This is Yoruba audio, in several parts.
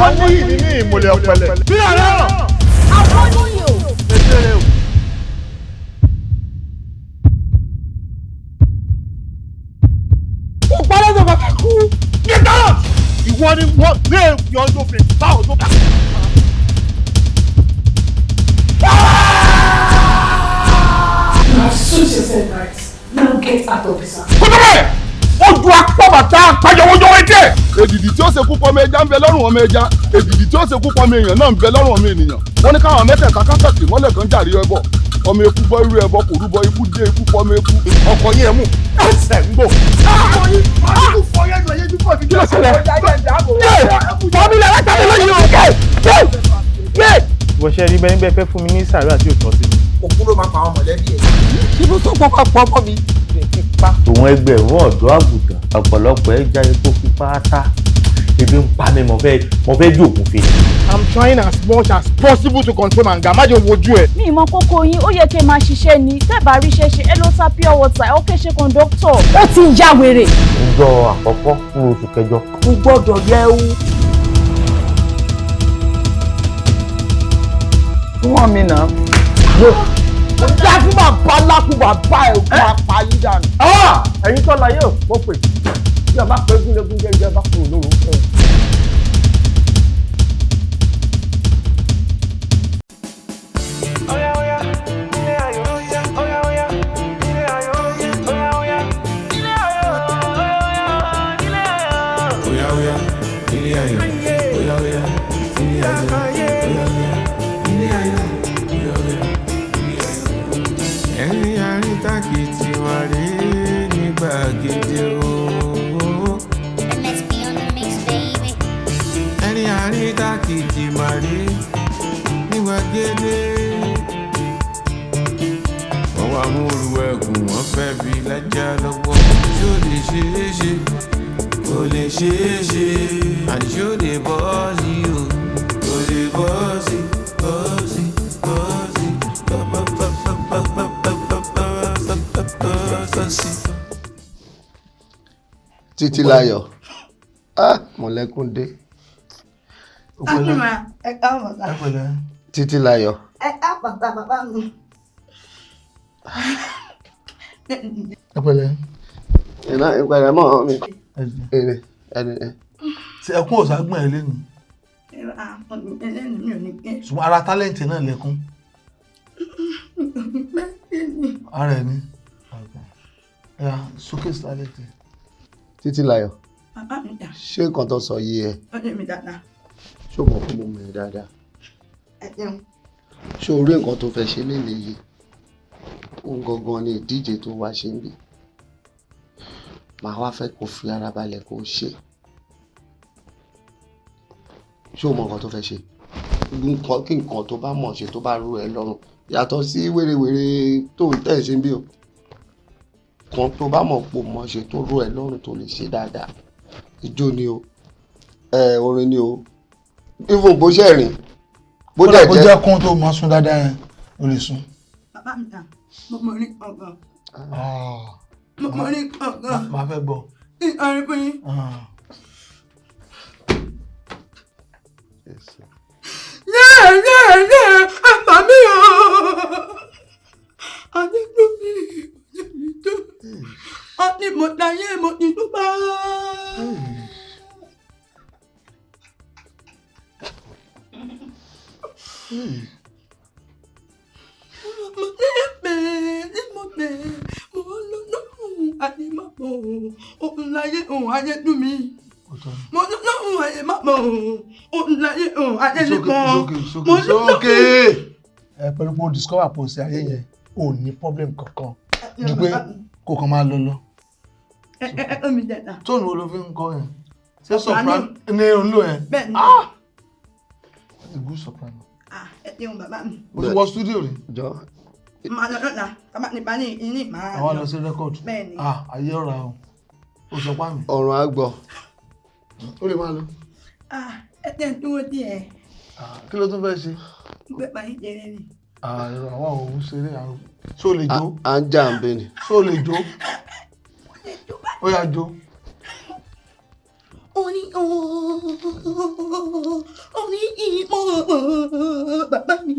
àwọn níyì ní ìmùlẹ̀ ọ̀pẹ̀lẹ̀. Bí ọ̀rẹ́ rọ̀. Àwọn níyì o. Ètèrè o. Ó gbọ́dọ̀ tó bàbá kú. Get out! Ìwọ ni wọ́n lé yọ̀ọ́ fi báwo tó bá. You have suited yourself right. Now get out of this house. Kótó bẹ́ẹ̀! Ó ju apá bàtà àpájọwọ́jọ́ etí. Èdìdì tí ó ṣekú pọ̀ ọmọ ẹja ń bẹ lọ́rùn ọmọ ẹja. Èdìdì tí ó ṣekú pọ̀ ọmọ èèyàn náà ń bẹ lọ́rùn ọmọ ènìyàn. Wọ́n ní káwọn mẹ́tẹ̀ẹ̀ta kákàtì mọ́lẹ̀ kan jàrí ẹbọ. Ọmọ eku bọ́ irú ẹbọ kò rúbọ ikú dé ikú pọ̀ ọmọ eku. Ọkọ̀ yín ẹ̀ mú. Ẹsẹ̀ ń gbò. Kí ló ṣẹlẹ̀? Fọ́mílì alájáde lóyún o. Bó ṣe rí bẹ́ẹ̀ fẹ́ fún mi ní sàárà àti òtọ́ sí mi. Òkú ló máa pa àwọn mọ̀lẹ́bí ẹ̀. Ṣé ló tó pọ́pọ́ pọ́pọ́ mi? Òun ẹgbẹ̀rún ọ̀dọ́ àgùntàn ọ̀pọ̀lọpọ̀ ẹja epo pípa tá ebi ń pa mi mo fẹ́ jòkun fi. I'm trying as much as possible to control my anger. Má jẹ́ wojú ẹ̀. Mi ìmọ̀ kókó yín ó yẹ kí ẹ máa ṣiṣẹ́ ni tẹ́ bá rí ṣeṣe ẹ lọ sá pure water ẹ ó ké ṣe kọ́ńdọ́tọ̀. Ó ti ń já wèrè. Ọjọ́ àkọ́kọ́ fún oṣù kẹjọ. Mo gbọ́dọ̀ lẹ́wù. Wọ́n mi náà. Mo dá fún bàbá lákùú bàbá ẹ̀ kó apá yí dànù. Ẹ̀yin tó láyé ò mọ̀ pé bí ọba pé gúnlégún jẹ́ ìjọba kúrò lóru. Títí láyọ̀ mọ̀lẹ́kùn dé. Títí láyọ̀. Ìpẹ̀lẹ́ mọ́ mi. Ṣé ẹkún ọ̀sán gbọ̀n ẹ̀ lẹ́nu? Ṣùgbọ́n ara tálẹ̀ǹtì náà lẹ́kún. Ara ẹ̀ ní. Sókè tálẹ̀ǹtì. Títí láyọ̀. Ṣé nǹkan tó sọ yé ẹ? Ṣé o mọ̀ fún mo mọ̀ ẹ́ dáadáa? Ṣé o rí nǹkan tó fẹ́ ṣe léyìí? Òun gangan ni ìdíje tó wá ṣe ń bì. Màá wá fẹ́ kó fi ara balẹ̀ kó ṣe. Ṣé o mọ̀ nǹkan tó fẹ́ ṣe? Kí nǹkan tó bá mọ̀ ṣe tó bá rú ẹ lọ́rùn yàtọ̀ sí wérewère tó ń tẹ̀ ṣe ń bí o. Kan tó bá mọ̀ pò mọ̀ ṣe tó rú ẹ lọ́rùn tó lè ṣe dáadáa. Ijó ni o, orin ni o, even bó ṣe rìn bó dẹ̀ jẹ́. Bó jẹ́ kún tó mọ̀ sún dáadáa yẹn o lè sún. Bàbá mi ta mo mọ̀ ní ọ̀gán. Mo mọ̀ ní ọ̀gán. Màá fẹ́ gbọ́. Ìrìn fún yín. Àmà mi o. Àdéhùn mi tó. Ọtí mo dáyé mo ti tó bá. Òun láyé òun ayé dùn mí. Mo ní òun ayé má mọ̀ òun láyé òun ayé nìkan. Sókè. Pẹ̀lú pé o discover post ayé yẹn o ní problem kankan ju pé kò kàn máa lọ lọ. Omi dẹ̀ta. Tóònù wo ló fi ń kọ́ yẹn? Ṣé soprano ní olú yẹn? Bẹ́ẹ̀ni. That's a good soprano. Ẹ ṣeun bàbá mi. O ti wọ studio rí? Jọ. Màá lọ lọ́la, bàbá nípa ní ìní màá. Àwọn lọ sí rẹ́kọ̀dù. Bẹ́ẹ̀ni. Ayé ọ̀rọ̀ àwọn. O sọ pa mi. Ọ̀run á gbọ́. Ó lè máa lọ. Ẹ tẹ́ ń dúró díẹ̀. Kí ló tún fẹ́ ṣe? Gbé parí jẹrẹ ni. Àwọn òun ṣeré àrùn. Ṣó lè jó? À ń jà ń bẹ ni. Ṣó lè jó? Ó yá jó. Oni ìmọ̀ bàbá mi.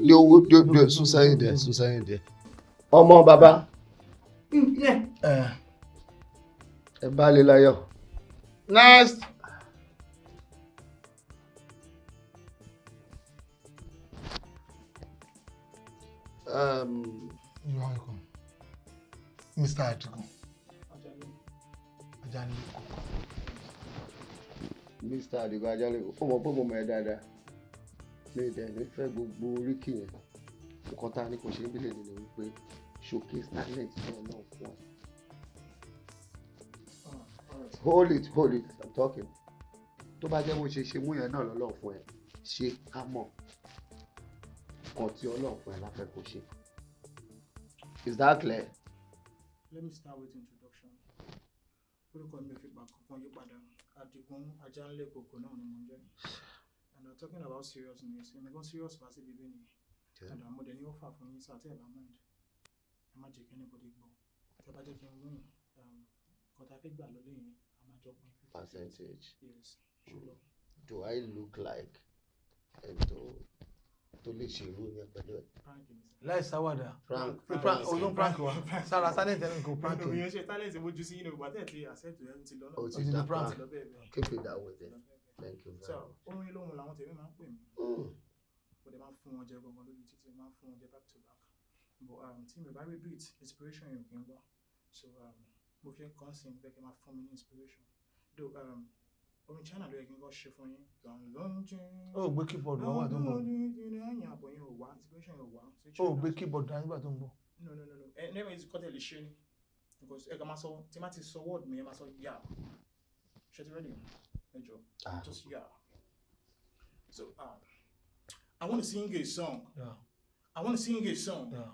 Ní owó dé sún sẹ́yìn dẹ̀. Ọmọ bàbá. Ẹ bá lè láyọ̀. Next. You're welcome. Mr. Adigun. Ajani. Mr. Adigun Ajani, ó mọ̀ pé mo mọ̀ ẹ́ dáadáa. Mi dẹ̀ ní fẹ́ gbogbo oríkì yẹn. Nǹkan tá a ní kò ṣe ń bílẹ̀ nínú wípé showcase talent náà náà fún ọ. Hold it, I'm talking. Tó bá jẹ́ bó ṣe mú yẹn náà lọ́lọ́ fún ẹ, ṣe ká mọ̀. Nǹkan tí Ọlọ́run fún ẹ láfẹ́ kó ṣe. Is that clear? Let me start with introduction. Orúkọ mi fi gbà kankan yí padà. Adigun Ajanle Koko náà ni mo ń jẹ́. And I'm talking about seriousness. Èmi gan serious bá sí bíbí ni. And àmọ́ dẹ̀ ní ó fà fún yín sáà tí ẹ̀ bá mind. Ẹ má jẹ́ kí anybody gbọ́. Tí ẹ bá jẹ́ kí n win, kọ́tà fẹ́ gbà lọ́lé yẹn, a máa jọ pín 50%. Percentage. Yes, sure. Do I look like tó lè ṣe irú yẹn pẹ̀lú ẹ̀? Láì sáwàdà. Prank. Olóhùn prank wa. Sára talent ẹni kò prank. Ìyẹn ṣe talent mojú sí inú ìgbà tẹ̀ tí accept ẹ̀ ti lọ́nà. O ti da prank. Lọ bẹ́ẹ̀ bẹ́ẹ̀. Keep it that way then. Thank you very So, much. orin lóhun làwọn tèmi máa ń pè mí. Mo dẹ̀ máa ń fún wọn jẹ gangan lójú títí, máa ń fún wọn jẹ back to back. But tí mi ò bá rí beat, inspiration yẹn kì í wá. So, mo fi ń kàn sí fẹ́ kí n máa fún mi ní inspiration. Though, orin China ló yẹ kí n kọ́ ṣe fún yín. Ó gbé keyboard wá wà tó ń bọ̀. Ẹ̀yìn àbọ̀ yẹn ò wá, inspiration yẹn ò wá. Ó gbé keyboard dání nígbà tó ń bọ̀. No. Never is kọ́tẹ̀ lè ṣe ni. Because ẹ kàn máa sọ, tí máa ti sọ word mi, ẹ máa sọ yà. Ṣé ti ready? Ẹ jọ. Just yeah. So, I want to sing a song. Yeah. I want to sing a song. Yeah.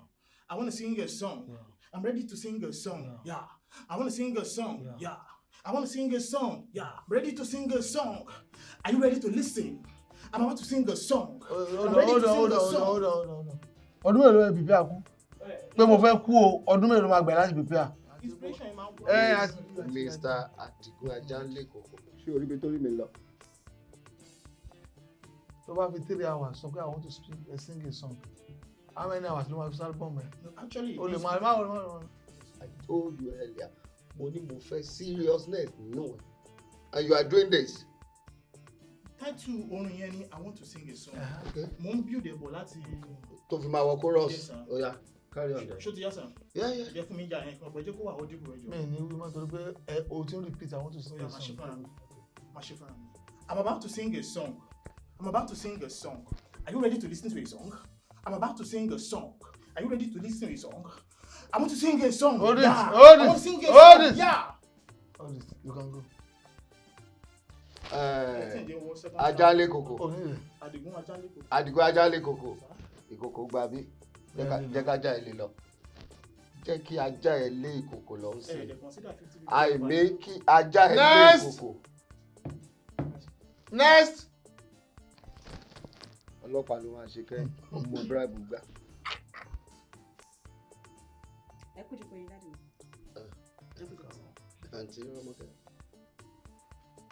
I want to sing a song. Yeah. I'm ready to sing a song. Yeah. I want to sing a song. Yeah. Yeah. I want to sing a song. Yeah. Ready to sing a song. Are you ready to listen? I'm about to sing a song. Hold on. Ọdún mélòó ẹ bìbí àkú? Pé mo fẹ́ kú o, ọdún mélòó máa gbà láti bìbí à? Inspiration in my Mr. Adigun Ajanle Koko. Ṣé orí mi tó rí mi lọ? Tó bá fi 3 hours sọ pé I want to sing a song. How many hours ló máa fi sáré bọ̀ mẹ́? Actually, O lè máa. I told you earlier, mo ní mo fẹ́ seriousness nínú ẹ̀. And you are doing this. Title orin yẹn ni I want to sing a song. Okay. Mo ń build ẹ̀ bọ̀ láti. Tó fi máa wọ chorus. Yes, sir. Ó yá, carry on. Ṣó ti yá sàn? Yeah. Jẹ́ fún mi jà yẹn, ọ̀pọ̀ ẹjẹ́ kó wà audible ẹjọ́. Mi ní wí máa torí pé o ti ń repeat I want to sing a song. I'm about to sing a song. Are you ready to listen to a song? I'm about to sing a song. Are you ready to listen to a song? I want to sing a song. Hold it. Yeah. Hold I it. want to sing a Hold song. it. Yeah. Hold it. You can go. Ajanle Koko. Adigun Ajanle Koko. Adigun Ajanle Koko. Ìkòkò gba bí. Jẹ́ ká já ẹ lé lọ. Jẹ́ kí ajá ẹ lé ìkòkò lọ sí. Àìmé kí ajá ẹ lé ìkòkò. Next. Ọlọ́pàá ló máa ṣe kẹ́ ọmọ bribe gbà. Ẹ kú dìpọ̀ yín dáàdì. Àǹtí Rọ́mọkẹ́.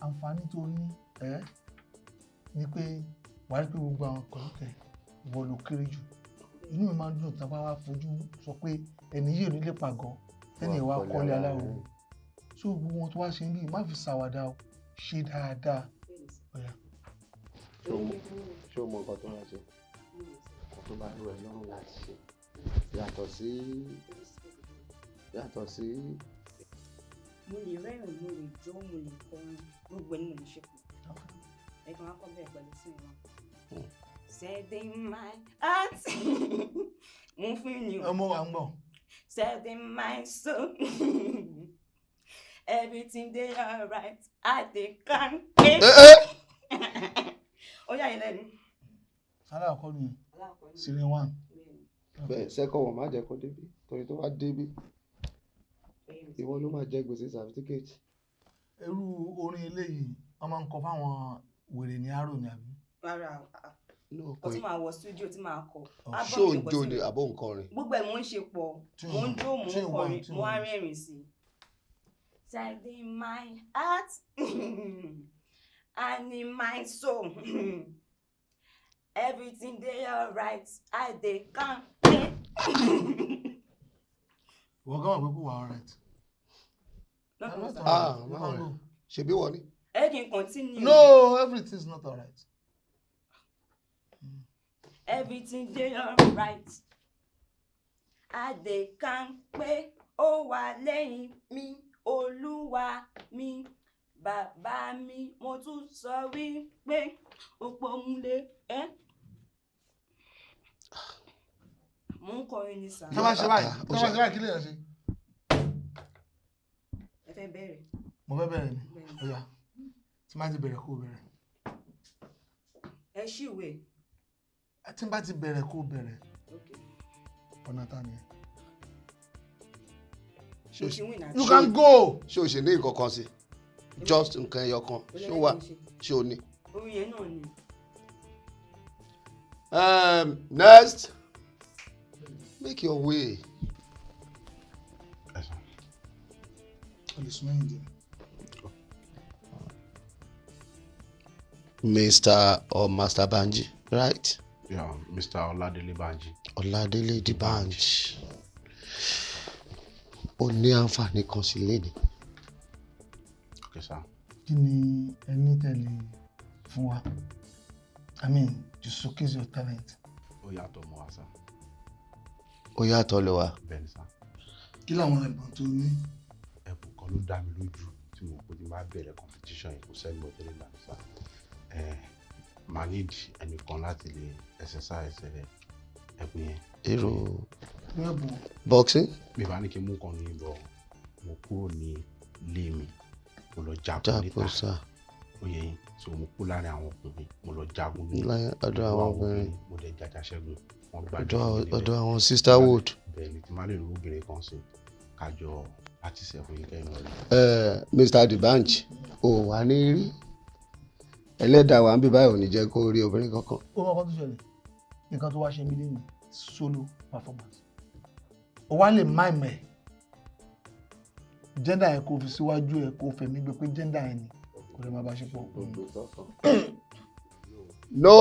Àǹfààní tó ní ni pé wàá rí pé gbogbo àwọn kọ̀ọ̀kẹ́ ìwọ ló kéré jù. Inú mi máa ń dùn tá a bá wá fojú sọ pé ẹni yìí ò ní lè pàgọ́ ẹni ìwà kọ́lé aláwo. So gbogbo wọn tó wá ṣe ń bí má fi ṣàwàdà o, ṣe dáadáa. Ṣé o mọ nǹkan tó máa ṣe? Nǹkan tó bá lù ẹ́ lọ́rùn láti ṣe. Yàtọ̀ sí. Mo lè rẹ́rìn, mo lè jó, mo lè kọrin, gbogbo ẹni mo lè ṣe pọ̀. Ẹ̀kan akọ́ bẹ̀rẹ̀ pẹ̀lú sí ìwọ̀n. Said in my heart, mo fún ni o. Ọmọ wa ń bọ̀. Said in my soul, everything dey alright, I dey calm. Ó yà yín lẹ́nu. Sálà ọkọ ni Sire 1. Bẹ́ẹ̀ sẹ́kọ̀ wọ̀ má jẹ́ kó débí torí tó bá débí ìwọ ló máa jẹ gbèsè certificate. Irú orin eléyìí wọ́n máa ń kọ fáwọn wèrè ní àárò ní àbí? Rárá o tí máa wọ studio tí máa kọ. Ṣé ò ń jó ni àbó nǹkan rìn? Gbogbo ẹ̀ mo ń ṣe pọ̀, mo ń jó, mo ń kọrin, mo wá rẹ́rìn sí i. Inside in my heart and in my soul. Everything they alright, I they can't pay. We're going to go alright. No. Should be one. I can continue. No, everything's not alright. Everything they alright, I they can't pay. Oh, wa lẹ́yìn mi, Olúwa mi, bàbá mi, mo tún sọ wípé òpómúlé mo ń kọrin ní sàn. Tá bá ṣe báyìí, kí lè yàn ṣe? Ẹ fẹ́ bẹ̀rẹ̀. Mo fẹ́ bẹ̀rẹ̀ ni. Ó yá. Tí má ti bẹ̀rẹ̀ kó bẹ̀rẹ̀. Ẹ ṣìwé. Tí n bá ti bẹ̀rẹ̀ kó bẹ̀rẹ̀. Okay. Ọ̀nà ta ni. You can go. Ṣé o ṣe ní ìkọ̀kan sí? Just nǹkan ẹyọ kan. Ṣé o wà? Ṣé o ní? Orin yẹn náà ni. Next. Make your way. Mr. or Master Banji, right? Yeah, Mr. Oladele Banji. Oladele di Banji. Ó ní àǹfààní kan sí léni. Okay, sir. Kí ni ẹni tẹ̀lé fún wa? I mean, to showcase your talent. Ó yàtọ̀ mọ́ wa, sir. Ó yàtọ̀ lọ wa. Bẹ́ẹ̀ni, sir. Kí làwọn ẹ̀bùn tó ní? Ẹ̀bùn kan ló dá mi lójú tí mo pè ní máa bẹ̀rẹ̀ competition yìí kò sẹ́ni mo tẹ́lẹ̀ náà, sir. Màá need ẹnìkan láti lè exercise ẹ̀bùn yẹn. Èrò boxing? Mi bá ní kí n mú kan ní ìbọn, mo kúrò ní ilé mi, mo lọ jagun níta. Ó yẹ yín, so mo kú láàrin àwọn ọkùnrin, mo lọ jagun ní ọ̀dọ̀ àwọn obìnrin. Mo dẹ̀ jàjà ṣẹ́gun. Ọ̀dọ̀ àwọn sisterhood. Bẹ́ẹ̀ni, tí máa lè rí obìnrin kan sí kájọ àti sẹ̀fún yín kẹ́yìn lọ́la. Mr. Dibanji, ò wá ní rí ẹlẹ́dàá wa ń bí báyìí ò ní jẹ́ kó rí obìnrin kankan. Ó mọ̀ kan tó ṣẹlẹ̀, nǹkan tó wá ṣe mí lẹ́yìn solo performance. Ó wá lè máìmẹ̀ gender ẹ̀ kò fi síwájú ẹ̀ kò fẹ̀mí gbé pé gender ẹ̀ ni kò lè má bá ṣe pọ̀. No,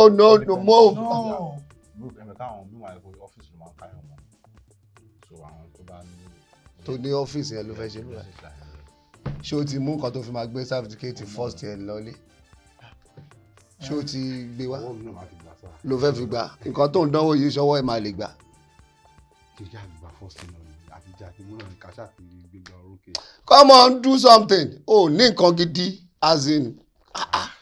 move. Ẹ̀mẹ̀ káwọn bí wọ́n á kó ọ́fíìsì ló máa ń káyọ̀ wọn. So àwọn tó bá ní. Tó ní ọ́fíìsì yẹn ló fẹ́ ṣe lóra. Ṣé o ti mú nǹkan tó fi máa gbé certificate first year lọ́lé? Ṣé o ti gbé wá? Ló fẹ́ fi gbà. Nǹkan tó ń dánwò yìí ṣọwọ́ ẹ̀ máa lè gbà. Ìjà àgbà first year náà ni àtijọ́ àti múlò ní kàṣà àti gbégbá orókè. Come on, do something. Oh, ní nǹkan gidi as in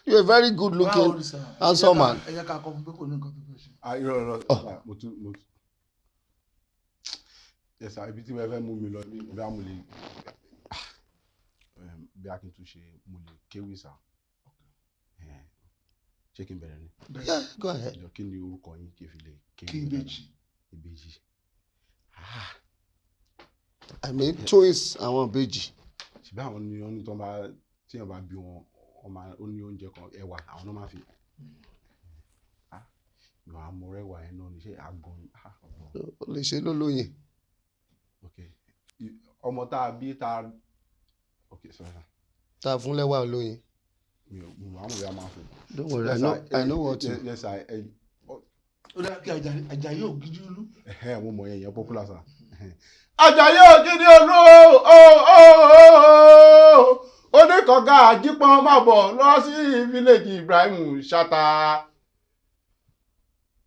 you're a very good looking handsome man. Ẹ jẹ́ ká kọ́ fún pé kò ní nǹkan tó fẹ́ ṣe. Irọ́ mo tún yẹsà ibi tí mo fẹ́ mú mi lọ ní ìbí àmúlẹ̀ bí a kì í tún ṣe mo lè kéwì sá. Ṣé kí n bẹ̀rẹ̀ ni? Yeah, go ahead. Kí ni orúkọ yín kí n fi lè kéwì? Ìbejì. I mean twins àwọn ìbejì. Ṣùgbọ́n àwọn ni wọ́n ní tó bá tí wọ́n bá bí wọn ó ní oúnjẹ kan ẹwà àwọn náà máa fi. Ìwà àmọ́ ẹwà ẹ̀ náà ní ṣe àgbọn. O lè ṣe lólóyìn. Okay. Ọmọ tá a bí tá a. Okay, sorry. Tá a fún lẹ́wà olóyin. Mi ò àwọn ìyá máa fún. Don't worry, I know what to. Yes, Ó dá kí Àjàyí Ògidì Olú. Mo mọ̀ yẹn popular sa. Àjàyí Ògidì Olú oníkọ̀ọ́gá àjípọ̀n máa bọ̀ lọ sí village Ibrahim Ṣata.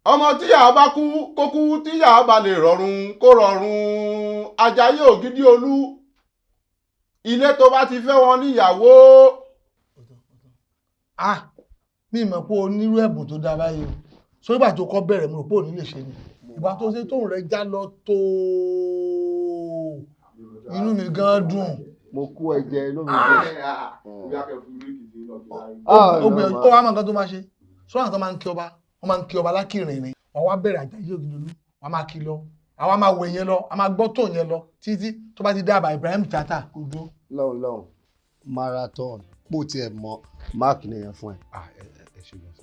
Ọmọ tíyà bá kú kó kú tíyà bá lè rọrùn kó rọrùn. Àjàyí Ògidì Olú ilé tó bá ti fẹ́ wọn níyàwó. Mi mọ̀ pé o nírú ẹ̀bùn tó dá báyìí o. Sórí ìgbà tó kọ́ bẹ̀rẹ̀ mo rò pé ò ní lè ṣe ni. Ìgbà tó ṣe tóun rẹ̀ já lọ tó inú mi gan dùn. Mo kú ẹ̀jẹ̀ inú mi dùn. Ó wá mọ̀ nǹkan tó máa ṣe. Sọ́nà àwọn tó máa ń kí ọba, wọ́n máa ń kí ọba lákìrìn ni. Wọ́n wá bẹ̀rẹ̀ Àjàyí Ògidì Olú, wọ́n máa kí lọ. Àwa máa wò yẹn lọ, a máa gbọ́ tó yẹn lọ títí tó bá ti dábàá Ibrahim Ṣata kò dúró. Lọ́hùn marathon bó tiẹ̀ mọ mark nìyẹn fún ẹ. Ẹ ṣe lọ sá.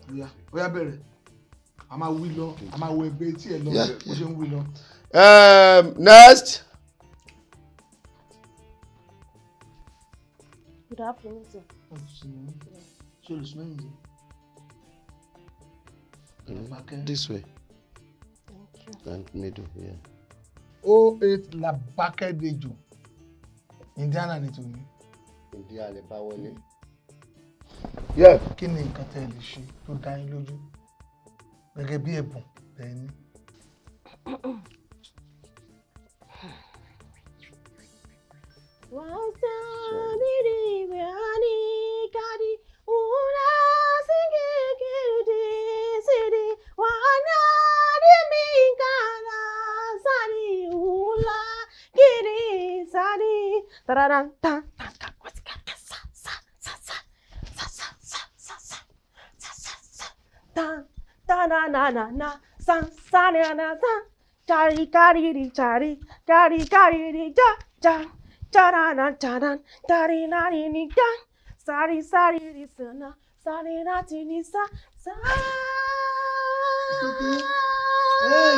Ó yá bẹ̀rẹ̀. A máa wí lọ, a máa wo ẹgbẹ́ tí ẹ lọ bó ṣe ń wí lọ. Next. Good afternoon, sir. This way. Thank you. And middle, yeah. 08 Labake Dejo. Indiana ni tòní. India lè bá wọlé. Yeah. Kí ni nǹkan tẹ́ ẹ lè ṣe tó dá yín lójú gẹ́gẹ́ bí ẹ̀bùn tẹ́ ẹ ní?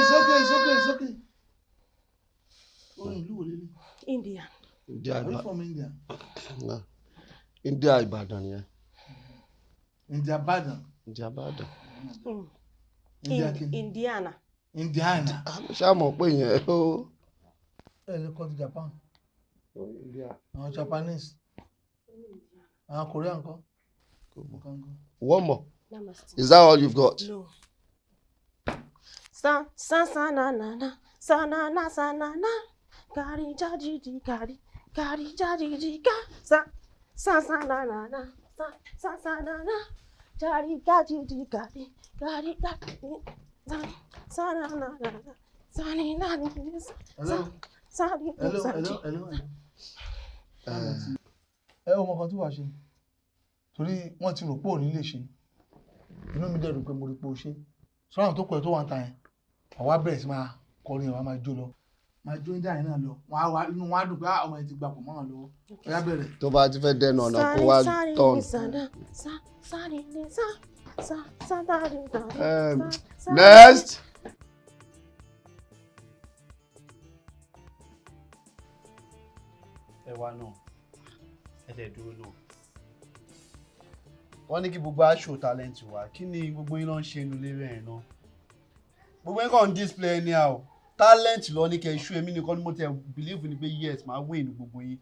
It's okay. India. Are you from India? No. India Ibadan, yeah. India Badan. Indiana. Ṣá mọ̀ pé yẹn ó. Ẹ lè kọ́ ti Japan. India. Àwọn Japanese. Àwọn Korean kọ́. One more. Is that all you've got? No. Sa na na sa na na gari jaji di gari jaji di ga sa na na sa na na gari jaji di gari sa na na sa ni na ni sa ni Hello. Ẹ o mọ kan tí wàá ṣe torí wọ́n ti rò pé òní lè ṣe inú mi dẹ̀ rò pé mo rí pé o ṣe sọ́nà tó pẹ̀ tó wà ń ta yẹn àwa bẹ̀rẹ̀ sí máa kọrin àwa máa jó lọ máa jó India yẹn náà lọ wọn á wá inú wọn á dùn pé ọmọ yẹn ti gbapò mọ́ wọn lọ́wọ́ ọ̀yá bẹ̀rẹ̀. Tó bá ti fẹ́ dẹnu ọ̀nà kó wá tọ̀n. Next. Ẹ wá náà ẹ dẹ̀ dúró náà wọ́n ní kí gbogbo aṣọ talent wà kí ni gbogbo yín ló ń ṣe inú ilé rẹ̀ náà gbogbo yín kàn ń display ẹni à o talent lọ ní kẹ́ ṣú èmi nìkan ni mo tẹ̀ believe ni pé yes máa win gbogbo yín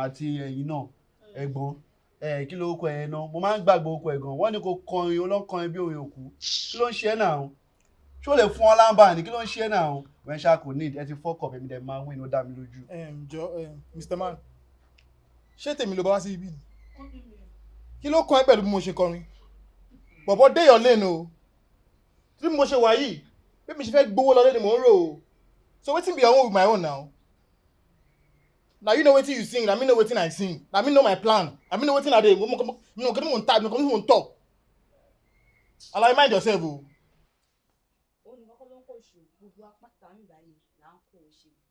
àti ẹ̀yin náà ẹ̀gbọ́n kí ló kọ ẹ̀ náà mo máa ń gbàgbé okọ ẹ̀ gan wọ́n ní kò kọrin olókọrin bí òun òkú kí ló ń ṣe náà ṣé o lè fún ọ lámbà ní kí ló ń ṣe náà wọ́n ṣáà kò ní ẹ ti fọ́kọ̀ èmi dẹ̀ máa win ó dá mi lójú. Mr. Man ṣé tèmi ló bá wá sí ibi kí ló kàn ẹ́ pẹ̀lú bí mo ṣe kọrin bọ̀bọ̀ dé your lane o tí mo ṣe wà yìí bí mi ṣe fẹ́ gbowó lọ lé ni mò ń rò o so wetin be your own with my own now na you know wetin you sing na me know wetin I sing na me know my plan na me know wetin I dey mo kí ni mo ń ta mo kí ni mo ń tọ̀ alaye mind yourself o.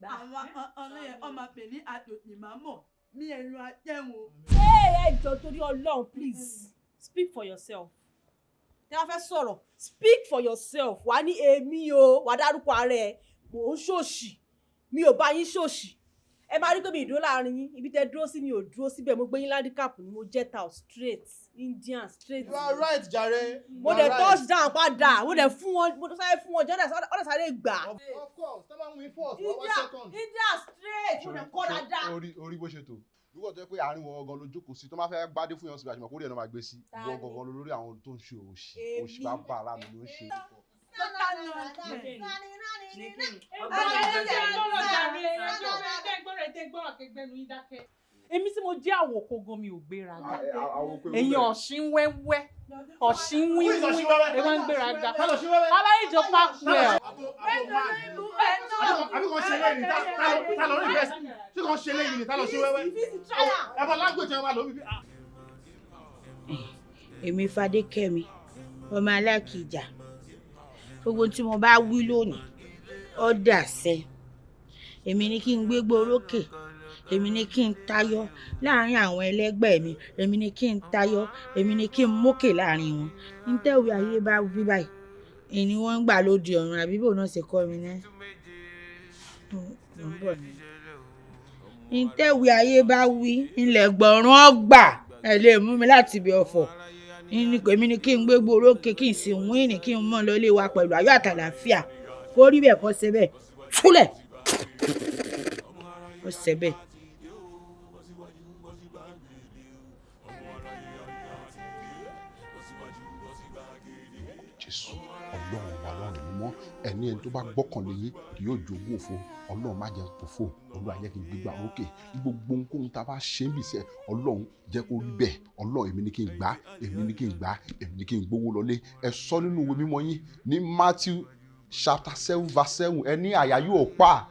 àwọn ọlọ́yẹ ọmọ pè ní àtòtì màmọ́ mi ẹ̀rù àjẹwò. Ẹ jọ̀ọ́ torí Ọlọ́run please speak for yourself. Tí a fẹ́ sọ̀rọ̀ speak for yourself wà ní èmi o wà dárúkọ ara ẹ̀ mò ń ṣòṣì mi ò bá yín ṣòṣì ẹ máa rí pé mi ìdúró láàrin yín ibi tẹ́ dúró sí mi ò dúró síbẹ̀ mo gbé yín handicap ni mo jet out straight Indian straight. You are right jare. mo dẹ̀ touch down padà mo dẹ̀ fún wọn mo sáré fún wọn jọ́dẹ̀ ọ̀dẹ̀ sáré gbà. Of course tell me win first for 1 second. India straight mo dẹ̀ kọ́ dáadáa. orí bó ṣe tó lúwọ̀ tó yẹ pé àárín wọn gangan ló jókòó sí tó máa fẹ́ gbádé fún yàn síbi àjùmọ̀ kórìí ẹ̀ náà máa gbé sí wọn gangan lórí àwọn tó ń ṣe òṣì bá bá ara mi ló ń ṣe. Èmi tí mo jẹ́ àwòkọ́ gan mi ò gbéraga ẹ̀yin ọ̀ṣìn wẹ́wẹ́ ọ̀ṣìn wíwí ẹ máa ń gbéraga aláìjọ pákó ẹ̀. àbí kan ṣe lẹ́yìn tá lọ rí bẹ́ẹ̀ tí kan ṣe lẹ́yìn ni tá lọ ṣe wẹ́wẹ́ ẹ bá lágbèjọ ẹ máa lọ bíbí. Èmi Fadékẹ́mi ọmọ Alákìjà gbogbo tí mo bá wí lónìí ó dàṣẹ èmi ni kí n gbégbó orókè èmi ni kí n tayọ láàrin àwọn ẹlẹgbẹ́ mi èmi ni kí n tayọ èmi ni kí n mókè láàrin wọn ní tẹ́wé ayé bá wí báyìí ìní wọ́n ń gbà lóde ọ̀run àbí bò náà ṣe kọ́ mi náà. ìtẹ̀wé ayé bá wí ilẹ̀ gbọ̀rún ọgbà ẹ̀ lè mú mi láti ibi ọ̀fọ̀ èmi ni kí n gbégbó orókè kí n sì wíìnì kí n mọ̀ lọ ilé wa pẹ̀lú ayọ̀ àtàlàáfíà kó rí bẹ́ẹ̀ kọ́ ṣe bẹ́ẹ̀ fúlẹ̀ kó ṣe bẹ́ẹ̀. Jésù Ọlọ́run wa lọ́rùn mímọ́ ẹni tó bá gbọ́kànlé yín kì yóò jogún òfo Ọlọ́run má jẹ́ pòfo Olúwa jẹ́ kí n gbégbá orókè gbogbo ohunkóhun tá a bá ṣe ń bìsẹ̀ Ọlọ́run jẹ́ kó rí bẹ́ẹ̀ Ọlọ́run èmi ni kí n gbà èmi ni kí n gbà èmi ni kí n gbówó lọlé ẹ sọ nínú ìwé mímọ́ yín ní Matthew chapter 7:7 ẹni àyà yóò pa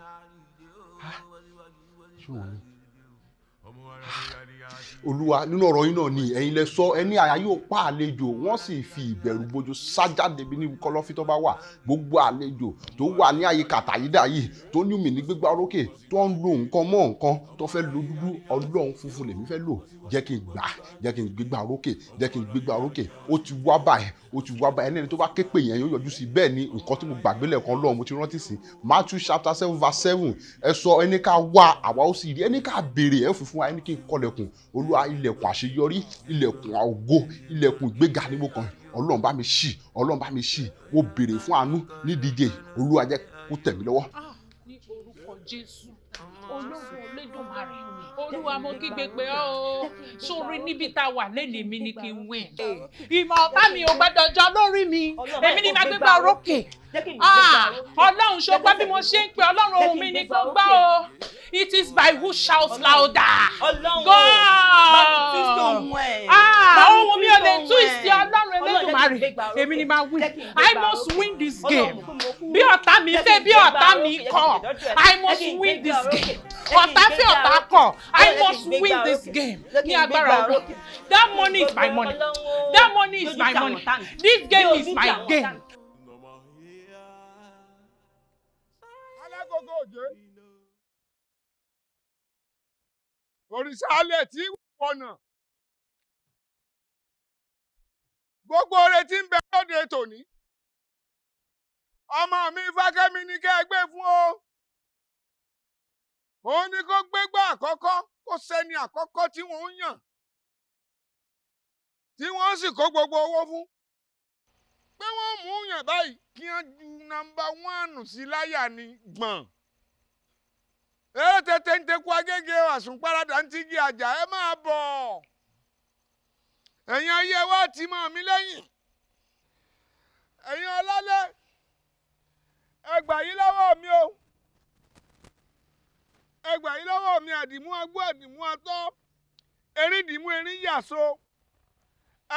Olúwa nínú ọ̀rọ̀ yín náà ni ẹ̀yin lẹ sọ ẹni àyà yóò pa àlejò wọ́n sì fi ìbẹ̀rù bojo sájáde bí ní kọ̀lọ̀fín tó bá wà gbogbo àlejò tó wà ní àyíká àtàyídà yìí tó ní mi ní gbégbá orókè tó ń lo nǹkan mọ́ nǹkan tó fẹ́ lo dúdú Ọlọ́run funfun lèmi fẹ́ lò jẹ́ kí n gbà jẹ́ kí n gbégbá orókè jẹ́ kí n gbégbá orókè ó ti wá báyìí ẹni tó bá ké pè yẹn yóò yọjú sí bẹ́ẹ̀ ni nǹkan tí mo gbàgbé lẹ́ẹ̀kan Ọlọ́run mo ti rántí sí Matthew chapter 7:7 ẹ sọ ẹni ká wá àwa ó sì rí ẹni ká béèrè ẹ fún wa ẹni kí n kọlẹ̀kùn Olúwa ilẹ̀kùn àṣeyọrí ilẹ̀kùn ògo ilẹ̀kùn ìgbéga ní mo kàn Ọlọ́run bá mi ṣí Ọlọ́run bá mi ṣí mo béèrè fún àánú ní díje Olúwa jẹ́ kó tẹ̀ mí lọ́wọ́. Ní orúkọ Jésù Ọlọ́run Olódùmarè Olúwa mo kígbe pé ó sórí níbi tá a wà lẹ́nu mi ni kí n win ìmọ̀ ọ̀tá mi ò gbọ́dọ̀ jọ lórí mi èmi ni màá gbégbá orókè Ọlọ́run ṣọgbọ́n bí mo ṣe ń pe Ọlọ́run ohùn mi ni kò gbọ́ o it is by who shouts louder God ohùn mi ò lè tú ìsì Ọlọ́run Elédùmarè èmi ni màá win I must win this game bí ọ̀tá mi fẹ́ bí ọ̀tá mi kọ̀ I must win this game ọ̀tá fẹ́ ọ̀tá kọ̀ I must win this game ní agbára ọ̀rọ̀ that money is my money that money is my money this game is my game. alágógó òjé òrìṣà alẹ̀ tí wọ̀nà gbogbo oore tí ń bẹ lóde tòní ọmọ mi Fákẹ́mi ní kẹ́ ẹ gbé fún o òun ni kó gbégbá àkọ́kọ́ kó sẹ́ni àkọ́kọ́ tí wọ́n ń yàn tí wọ́n sì kó gbogbo owó fún pé wọ́n mú yàn báyìí kí wọ́n ju nọ́mbà 1 sí láyà ní gbọ̀n tètè ń tekú agége àsùnparadà ń tígi àjà ẹ máa bọ̀ ẹ̀yin ayé wa ti mọ̀ mí lẹ́yìn ẹ̀yin ọlálẹ́ ẹ gbà yín lọ́wọ́ mi o ẹ gbà yín lọ́wọ́ mi àdìmú agbó àdìmú atọ́ erin dìmú erin yàso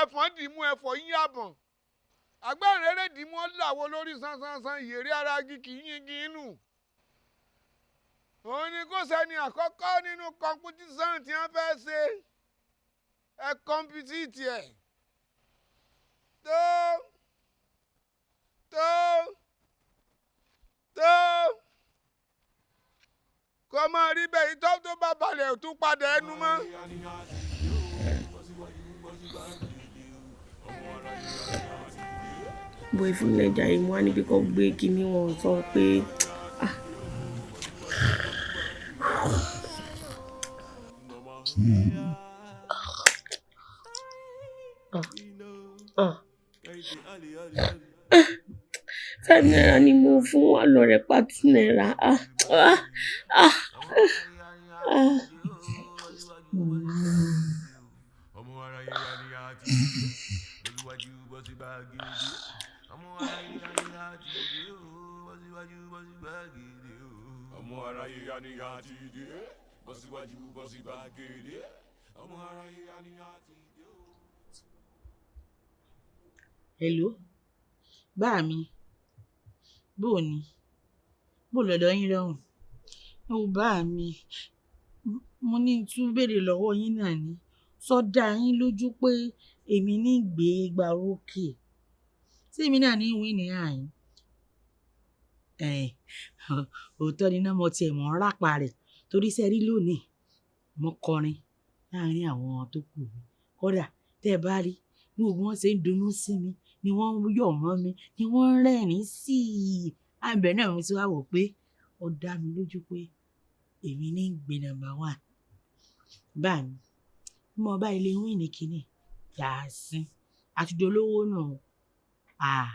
ẹ̀fọ́n dìmú ẹ̀fọ́ yín yàbọ̀n agbẹ́rẹ́rẹ́ dìmú ọ̀làwọ̀ lórí sánsánsán ìyèrè ara gíkì yíngí inú òun ni kò sẹ́ni àkọ́kọ́ nínú kọmpitíṣàn tí wọ́n fẹ́ ṣe ẹ kọmpitíìtì ẹ̀ tó kò máa rí bẹ́ẹ̀ ìtọ́ tó bá balẹ̀ ò tún padà ẹnu mọ́. bó ìfúnlẹ̀ jà ìmú wá níbi kan gbé kíní wọn sọ pé five naira ni mo fún wa lọ rẹ pàtí náírà hello bá mi bó ni bó lọ́dọ̀ yín lọ́hùn ẹ ò bá mi mo ní tún béèrè lọ́wọ́ yín náà ni sọ dá yín lójú pé èmi ní gbé gbà rókè tí èmi náà ní ìwé ní àyín òótọ́ ni náà mo tiẹ̀ mọ̀ ń rápa rẹ̀ torí sẹ́rí lónìí mo kọrin láàrin àwọn tó kù mi kódà tẹ́ ẹ bá rí bí gbogbo wọn ṣe ń dunnú sí mi ni wọ́n yọ̀ mọ́ mi ni wọ́n ń rẹ́rìn-ín sí i àbẹ̀ náà mo ti wá wò pé ó dá mi lójú pé èmi ní gbé #1 bá mi mo bá ilé wín ní kinní yàásín àtijọ́ olówó náà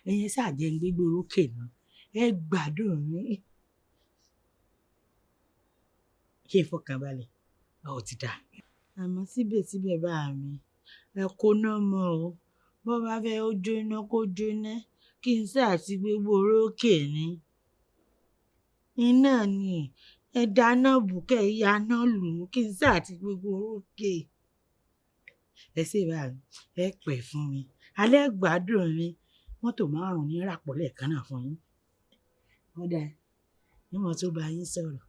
ẹ̀yin ṣàjẹ́ ń gbégbé orókè náà ẹ gbádùn mi ṣe ìfọkànbalẹ̀ ọ̀ ti dà àmọ́ síbẹ̀síbẹ̀ bá mi ẹ kó náà mọ́ o bó bá fẹ́ ó jóná kó jóná kí n sáà ti gbégbé orókè ni iná ni ẹ dáná bùkẹ́ ìyáná lù ú kí n sáà ti gbégbé orókè ẹ ṣe bá mi ẹ pẹ̀ fún mi alẹ́ gbádùn mi mọ́tò 5 ní ràpọ̀ lẹ́ẹ̀kan náà fún yín ó dáa níwọ̀n tó bá yín sọ̀rọ̀.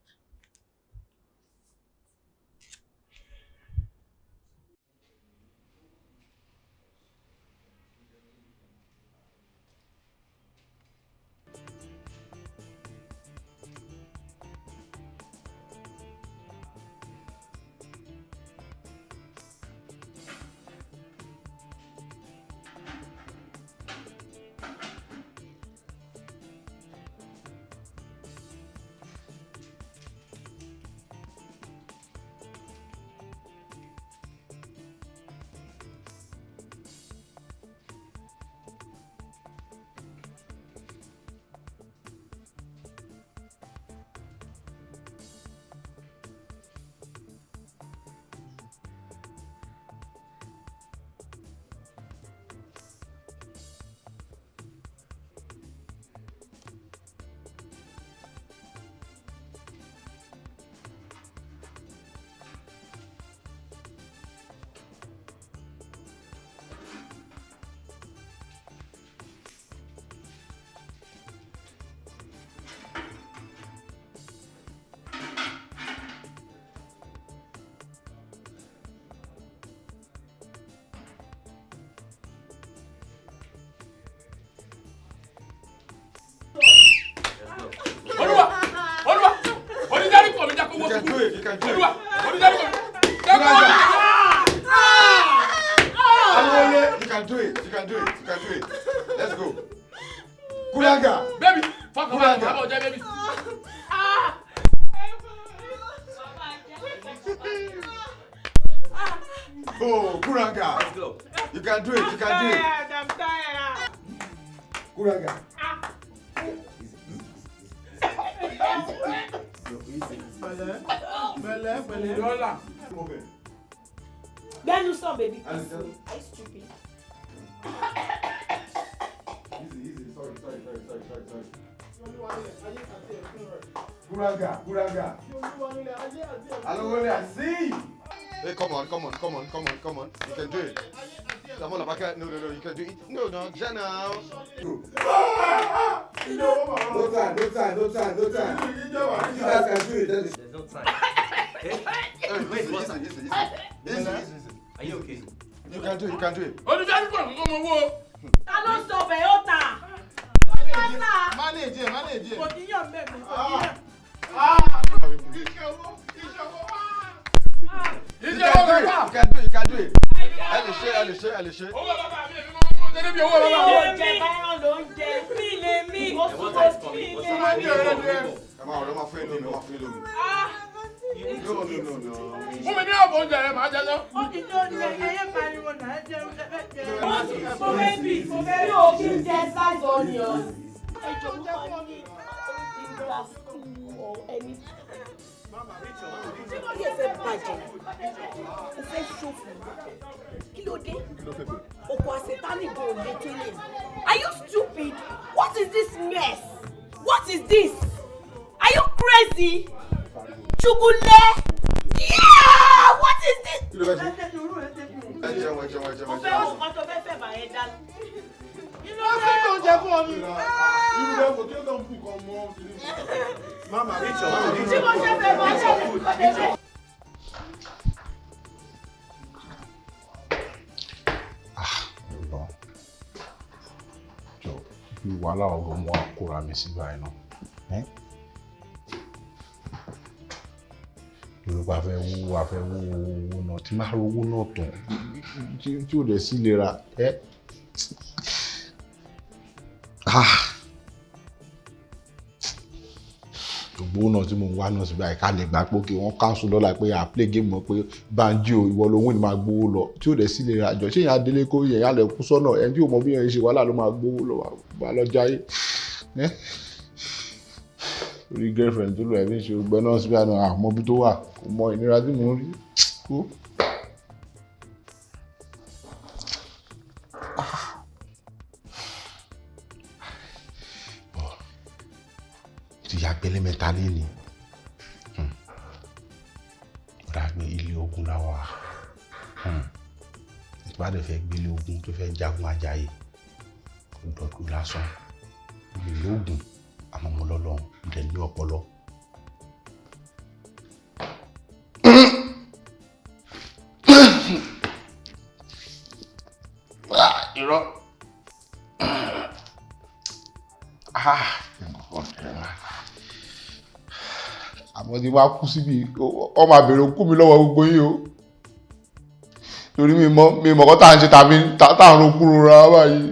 Hey, come on. You can do it. Come on, Abaka. No, you can do it. No, Jana. No time. You guys can do it. There's no time. Wait, listen. Are you okay? You can do it. Ta ló sọ bẹ́ẹ̀ ó ta? Manage. Kò níyàn mẹ́rin. You can do it. Elle est chez. Ṣé wọ́n yẹ fẹ́ bàjẹ́? Ó fẹ́ ṣòfò. Kí ló dé? Oko àṣetánì kò lè tó lè. Are you stupid? What is this mess? What is this? Are you crazy? Chugule? Yeah! What is this? Kí ló fẹ́ ṣe? Ẹ jẹun. Mo fẹ́ ọkọ̀ tó fẹ́ bá yẹn dá. Wọ́n fẹ́ tó jẹ fún ọ ní. Irú rẹ̀ kò kí ó tó ń bù kan mọ́. Mama, Rachel. Tí mo ṣe fẹ́ bá ṣe lè kọ́ débẹ̀. Bí wàhálà ọ̀rọ̀ mọ́ àkóra mi sí báyìí náà. Yorùbá fẹ́ wó náà tí máa rówó náà tán tí ò dẹ̀ sí ìlera gbówó náà tí mò ń wá náà sí báyìí ká lè gbà pé kí wọ́n cancel lọ́la pé à play game mọ̀ pé Banji o ìwọ ló win máa gbówó lọ tí ò dẹ̀ sí lè ràjọ ṣé ìyá délé kó yẹn yálẹ̀ kú sọ́nà ẹni tí ò mọ bí yẹn ṣe wàhálà ló máa gbówó lọ wà lọ́jà yìí orí girlfriend tó lọ ẹ̀mí ṣe gbẹ náà síbí àná àmọ́ bí tó wà kò mọ ìnira tí mò ń rí kó. ìyá gbẹlẹ mẹ́ta lé ní ọ̀rá gbé ilé ogun láwà ìpá dẹ̀ fẹ́ gbélé ogun tó fẹ́ jagun ajayi kò dọ̀dọ̀ lásán ìlú ogun àmọ́ mo lọ́lọ́run ìdẹ̀ ní ọpọlọ. irọ́ àmọ́ tí wàá kú síbi ọmọ àbẹ̀rẹ̀ kú mi lọ́wọ́ gbogbo yìí o torí mi mọ̀ kọ́ tá à ń ṣe tàbí tá à ń ro kúrò ra báyìí.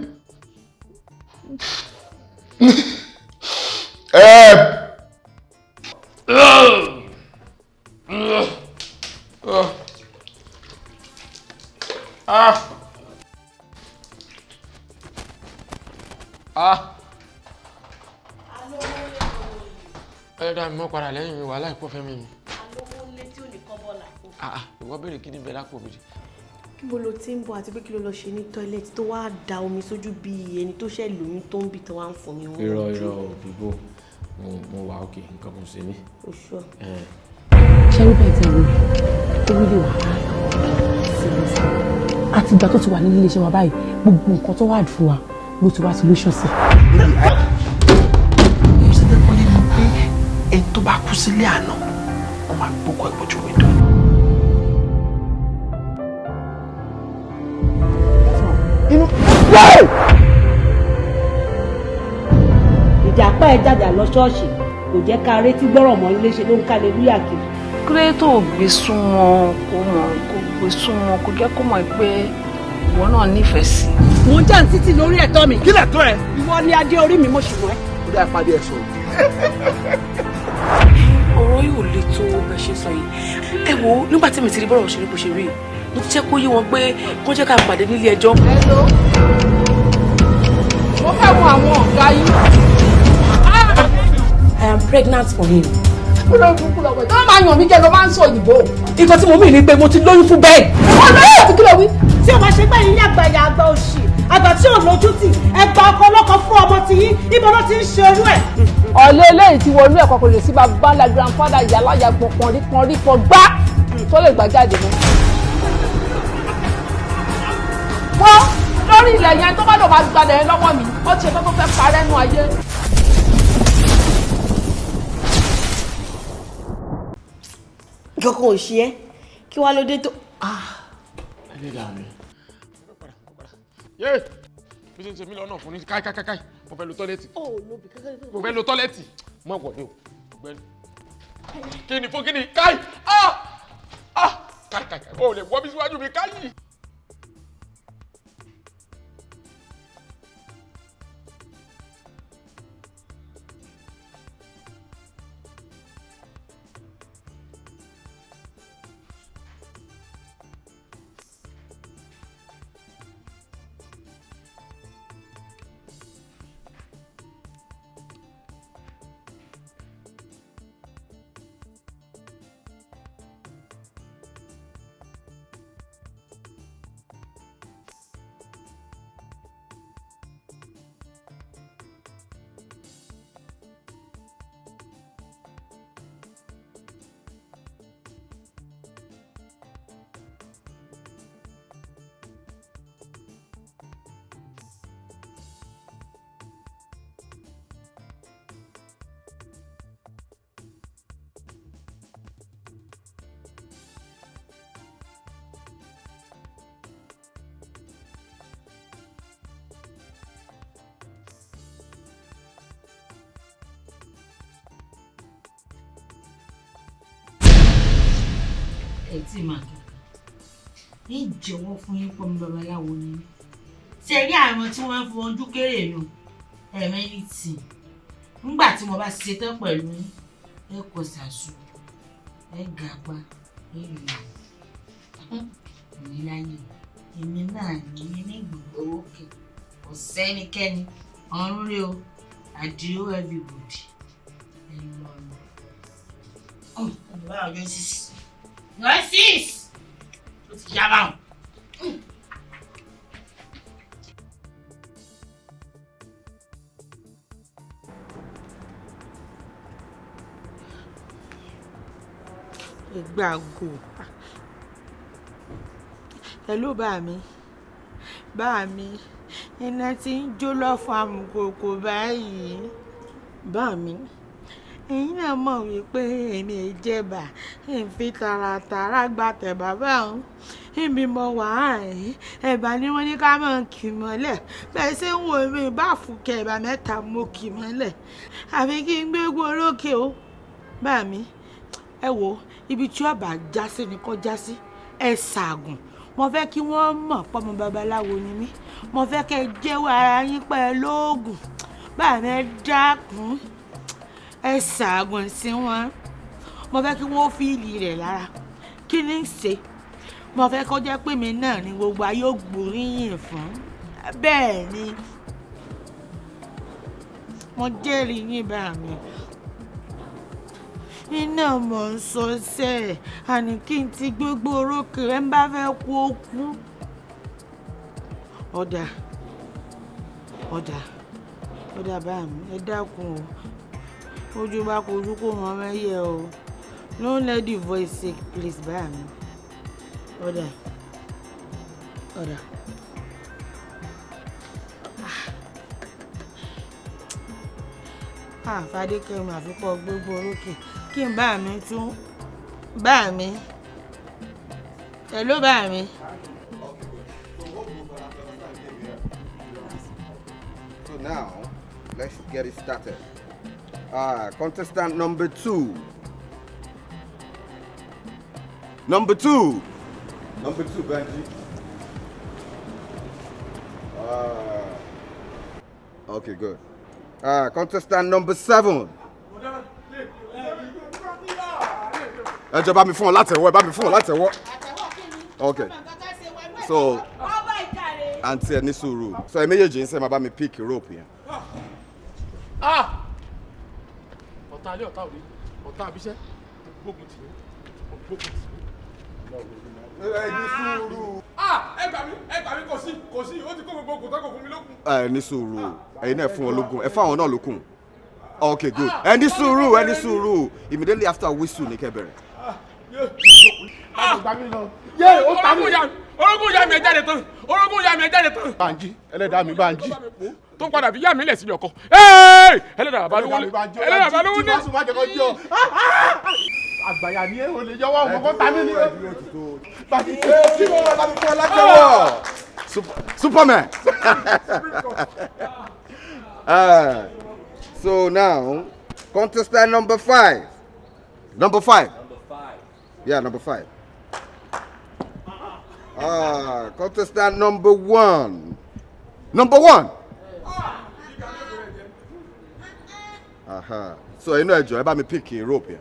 ẹ̀rọ mi mọ́ padà lẹ́yìn mi wàhálà ìpọ́fẹ́ mi ni. alówó létí ò ní kọ́ bọ́ọ̀lù àpò. ìwọ béèrè kí ni bẹ lápò mi. kí mo lo tí ń bọ̀ àti pé kí ló lọ ṣe ní tọ́ílẹ̀tì tó wá da omi sójú bíi ẹni tó ṣẹ̀ lóyún tó ń bì tó wá ń fún mi. irọ́ bíbó mo wà òkè nǹkan kò sí mi. oṣù. ṣẹ́rí bẹ́ẹ̀ tẹ̀ wí ó rí wàhálà sílẹ̀sì àti ìgbà tó ti wà nílé iṣẹ́ wa báyìí gbogbo nǹkan tó wà fún wa ló ti wá solution sí. ẹni tó bá kú sílé àná wọn máa gbókò ìpọ́jú wíńdò. ìjà pẹ́ ẹ jàjà lọ ṣọ́ọ̀ṣì kò jẹ́ ká retí gbọ́rọ̀ mọ́ ilé ṣe ló ń kálẹ̀ lúyà kiri. kílé tó gbé súnmọ́ kó gbé súnmọ́ kó jẹ́ kó mọ̀ pé ìwọ náà nífẹ̀ẹ́ sí. mo ń jà ń títì lórí ẹ̀tọ́ mi. kí lẹ̀tọ́ ẹ. ìwọ ni adé orí mi mo ṣì mọ́ ẹ. ó dá apá díẹ̀ sọ̀rọ̀. ọ̀rọ̀ yóò le tó bẹ́ẹ̀ ṣe sọ yìí ẹ wo nígbà tí mi ti rí bọ́rọ̀ ṣe ní bó ṣe rí mo ti jẹ́ kó yé wọn pé kó jẹ́ ká pàdé nílé ẹjọ́. mo fẹ́ mú àwọn ọ̀gá yín. I am pregnant for him. tó máa yàn mí jẹ́ ló máa ń sọ òyìnbó. nǹkan tí mo mì ní pé mo ti lóyún fún bẹ́ẹ̀. ọlọ́yẹ̀ àti kí ló wí. tí o máa ṣe gbẹ̀yìn ní àgbàyà àgbà òṣì àgbà tí ò lójútì ẹgbà ọkọ ọlọ́kọ fún ọmọ ti yín níbo ló ti ń ṣe irú ẹ̀. ọ̀lẹ́ eléyìí ti wọnú ẹ̀kọ́ kò lè sí bàbá ńlá grandfather ìyálàyà pọ̀nrí pọ̀ gbá tó lè gbà jáde mọ́. wọ́n lórí ilẹ̀ yẹn tó bá lọ máa gbalẹ̀ yẹn lọ́wọ́ mi ó ti ṣe tó fẹ́ parẹ́ nú ayé. kankan ò ṣe é kí wàá ló dé tó. ẹlẹ́dàá mi. bí ṣe ń ṣe mí lọ́nà fún ní káíkáíkáí mo fẹ́ lo tọ́lẹ́tì. mo fẹ́ lo tọ́lẹ́tì mọ̀ wọ̀lé o kí ni fún kí ni káí káí o lè wọ́ bí síwájú mi káyì. ẹ tí ì máa kankan ní ìjẹ́wọ́ fún yín pọ́n mi babaláwo ni ṣe rí àwọn tí wọ́n fi ojú kéré yàn ẹ̀mẹ́rìtì nígbà tí mo bá ṣe tán pẹ̀lú ẹ kọ ṣàṣù ẹ gàpá ẹ lò ìníláyè èmi náà ní ní gbogbo òkè kò sẹ́nikẹ́ni ọ̀run rẹ o àdìo everybody ẹ lọ lọ. Wow, your sis ó ti yá báwọn. Ìgbàgbọ́ hello bá mi iná tí ń jó lọ́fọ̀ àmùkòkò báyìí bá mi ẹ̀yin náà mọ̀ wípé èmi ìjẹba ń fi tààràtàrà gba tẹ̀ bàbá òun ìbí mo wà áàrin ẹ̀bà ni wọ́n ní ká máa kì mọ́lẹ̀ bẹ́ẹ̀ ṣé ń wo èmi bá fúnkẹ́ ẹ̀bà mẹ́ta mo kì mọ́lẹ̀ àfi kí n gbégbó olókè o bá mi ẹ wo ibi tí ọba já sí ni kò já sí ẹ ṣàgùn mo fẹ́ kí wọ́n mọ̀ pọ́mọ babaláwo ni mí mo fẹ́ kẹ́ ẹ jẹ́wọ́ ara yín pẹ̀lú oògùn bá mi ẹ dákun ẹ ṣàgùn sí wọn mo fẹ́ kí wọ́n fíìlì rẹ̀ lára kí ni ń ṣe mo fẹ́ kó jẹ́ pé mi náà ni gbogbo ayé ó gbóríyìn fún bẹ́ẹ̀ ni mo jẹ́rìí yín bá mi iná mọ̀ ń sọ sẹ́ àní kí n ti gbogbo orókè rẹ̀ ń bá fẹ́ kú ó kú ọ̀dà bá mi ẹ dákun o ojú bá kojú kó wọn mẹ́yẹ o don't let the voice sick please bá mi ọ̀dà Fadékẹ́mi àfikọ́ gbogbo orókè kí n bá mi tún bá mi hello bá mi. So now let's get it started. Contestant number 2. Number two, Benji. Okay, good. Contestant number 7. Ẹ jọ̀ọ́ bá mi fún ọ látẹ̀wọ́. Okay. So, àǹtí ẹ ní sùúrù. So, ẹ méjèèjì ń sẹ́ máa bá mi pick rope yẹn. Ọ̀tá alẹ́ ọ̀tá òde, ọ̀tá àbíṣẹ́, gbógun tì mí. Ẹ ní sùúrù. Ẹ gbà mí kò sí, ó ti kó gbogbo kò tọ́kọ̀ fún mi lókun. Ẹ ní sùúrù, ẹ̀yin náà fún wọn lókun, ẹ fáwọn náà lókun. Okay, good. Ẹ ní sùúrù. Immediately after whistle ní kẹ́ bẹ̀rẹ̀. Orogún ya mi ẹ jáde tán. Bánjí, ẹlẹ́dàá mi Bánjí. Tó padà fi yá mi lẹ̀ sí ọkọ. Ẹlẹ́dàá bá lówó ní. Àgbàyà ni ẹ ò lè yọwọ́ ọmọ kan ta mí ní. Superman. So now, contestant number 5. Yeah, number 5. Contestant number 1. So you know, ẹ bá mi pick a rope here.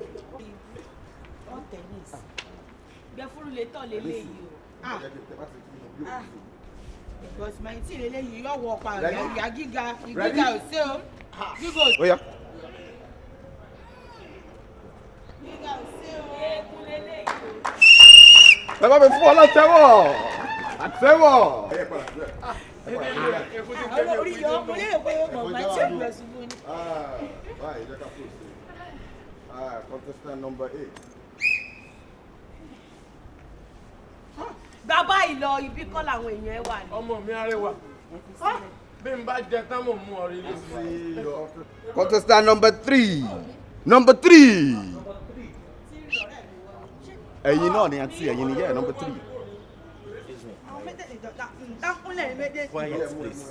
Because my tea leleyi yóò wọ pa ìyá gíga ò sí o. Ó yá. Gíga ò sí o. Eégún leleyi o. Ẹ bá mi fún ọ látẹ́wọ́. Orí yọ mo lè pé mo máa ṣe ìgbésùn ní. Báyìí jẹ́ ká pòsè. Contestant number 8. Bàbá ìlọ ibi kọ́ làwọn èèyàn ẹ wà ní. Ọmọ mi arẹwà. Bí n bá jẹ tán mò ń mú ọ rí lé. Contestant number 3. Ẹ̀yin náà ni àǹtí ẹ̀yin ni yẹ́ number 3. Quiet, please.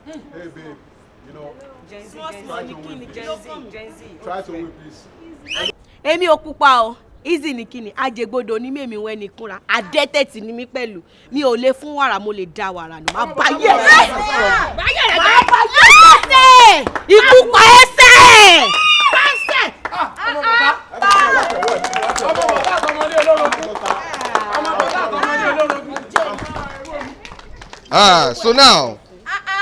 Hey babe, you know, Gen Z. try to wait please. Èmi ò pupa o. Easy ni kíni ajẹgbọdọ ní mèmí wẹ ní kúnra adẹ́tẹ̀tì ni mí pẹ̀lú mi ò lè fún wàrà mo lè da wàrà nù má báyẹ̀ rẹ̀. ẹsẹ̀ ikú pa ẹsẹ̀. So now,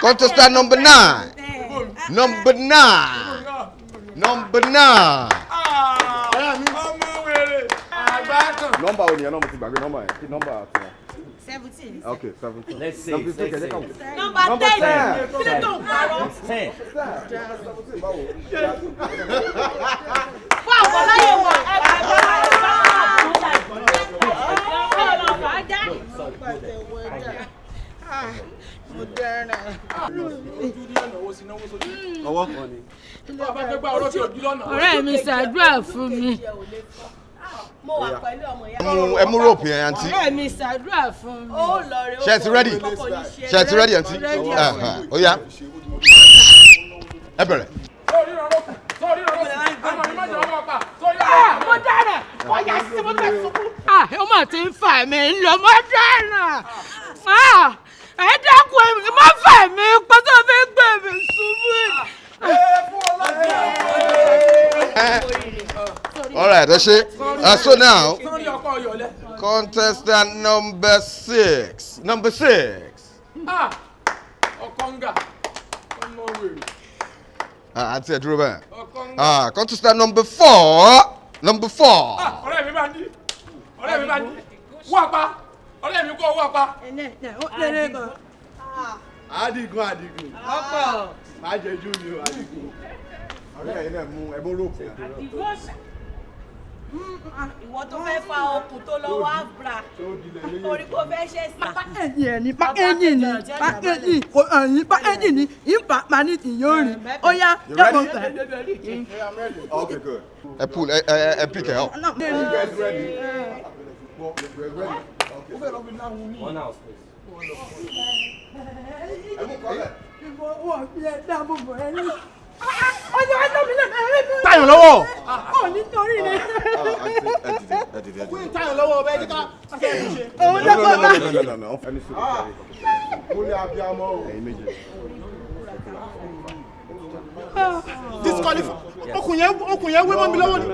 contestant number 9. Number 9. Number 9. Number only, number two, number. Number 17. Okay, 17. Let's see. Number 10. 10. Ọ̀rẹ́ mi ṣàdúrà fún mi. Ẹ mú rope yẹn àǹtí. Ọ̀rẹ́ mi ṣàdúrà fún mi. Ṣé ẹ ti ready? Ṣé ẹ ti ready àǹtí? Ó yá. Ẹ bẹ̀rẹ̀. Mo dára! Ọ̀yà sí mo tẹ̀ sunkún. Ó mà ti ń fà mí lọ, mo dára! Ẹ dákun èmi, má fà mí pátá fẹ́ gbé mi ṣubú. All right, that's it. So now, contestant number 6. Number 6. Àǹtí ẹ dúró bẹ́ẹ̀. Contestant number 4. Number 4. Ọ̀rẹ́ mi máa ń dí. Ọ̀rẹ́ mi máa ń dí. Wá pa. Ọ̀rẹ́ mi kò wá pa. Adigun. Ọ̀pọ̀. Má jẹ jú mi o, Adigun. Ọ̀rẹ́ yìí náà mú ẹbọ rope. Ìwọ tó fẹ́ fa okùn tó lọ wá bra. Orí kò fẹ́ ṣe sí. Pa ẹ̀yìn ni, ìpàpà ní tìyóòrì. Ó yá, yọ̀bọ̀ fẹ́. Okay, good. Ẹ pick it up. You guys ready? We're ready. Okay. One house, please. Táyọ̀ lọ́wọ́. Ó nítorí ni. Táyọ̀ lọ́wọ́ ọbẹ̀ ẹ̀díkà. Òun dẹ́kọ̀ bá. No. Kúlẹ̀ abiyamọ o. Disqualification. Okùn yẹn wé mọ́ mi lọ́wọ́ ni.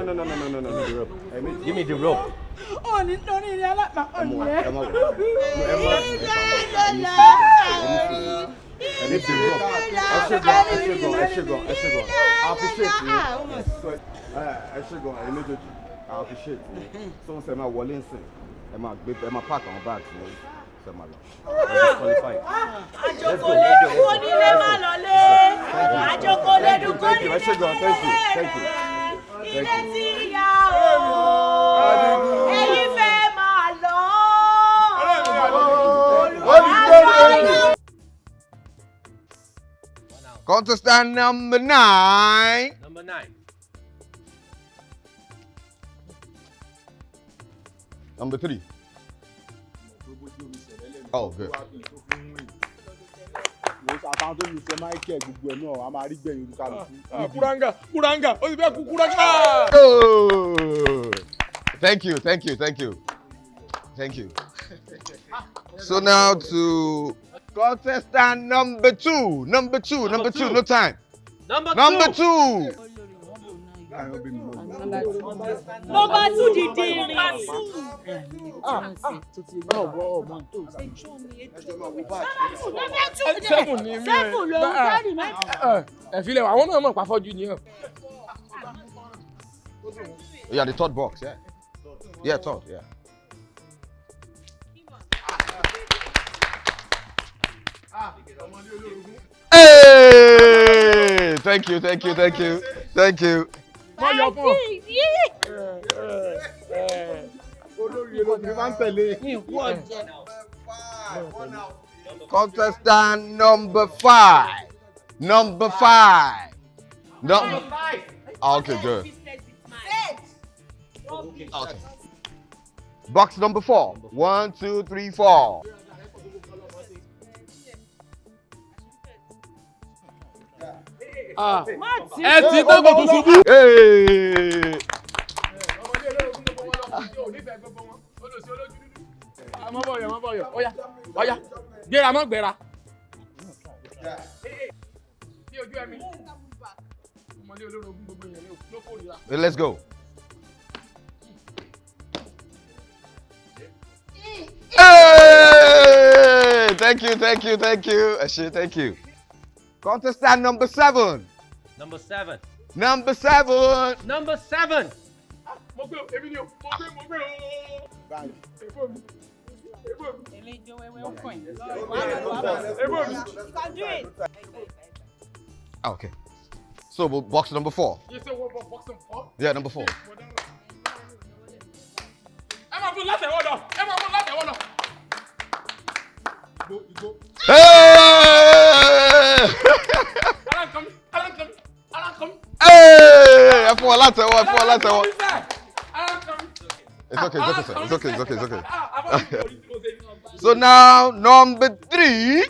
No. Give me the rope. Ó nítorí ni alápapọ̀ nìyẹn. I appreciate you. I appreciate you. So say my wọlé nsìn. Ẹ máa pack àwọn bags ní ṣe máa lọ. Disqualify. Àjòkòlé dùn nílé má lọlé. Àjòkòlé dùn kò nílé. Thank you. Ilé tí ìyá o. Ẹ̀yin fẹ́ máa lọ. Contestant number 9. Number 9. Number 3. Oh, good. Àtàwọn tó ní ṣe Michael gbogbo ẹ̀ náà, a máa rí gbẹ̀yìn olúkálùkù. Kúrángà, ó ti fẹ́ kú kúrángà. Thank you. So now to contestant number 2. Number 2, no time. Number 2. Number 2 dìde rìn. Seven ni mí. Seven ló ń sáré mẹ́ta. Ẹ fi lẹ̀ wá, àwọn náà mọ̀ pàfọ́jú ni hàn. Yeah, the third box, yeah. Yeah, third, yeah. Hey! Thank you. Mọ yọ fún ọ. Olórí èlò ni máa ń tẹ̀lé. Contestant number 5. Number 5. Okay, good. Okay. Box number 4. 1, 2, 3, 4. Ẹ ti tó kò tún ṣubú. Má bọ̀yọ̀. Ọ̀yá. Gbéra mọ́ gbéra. Let's go. Hey! Thank you. Ashe, thank you. Contestant number 7. Number 7. Number 7. Number 7. Okay. So box number 4. Yeah, number 4. Hey! Hey! I feel a lot. It's okay. So now number 3.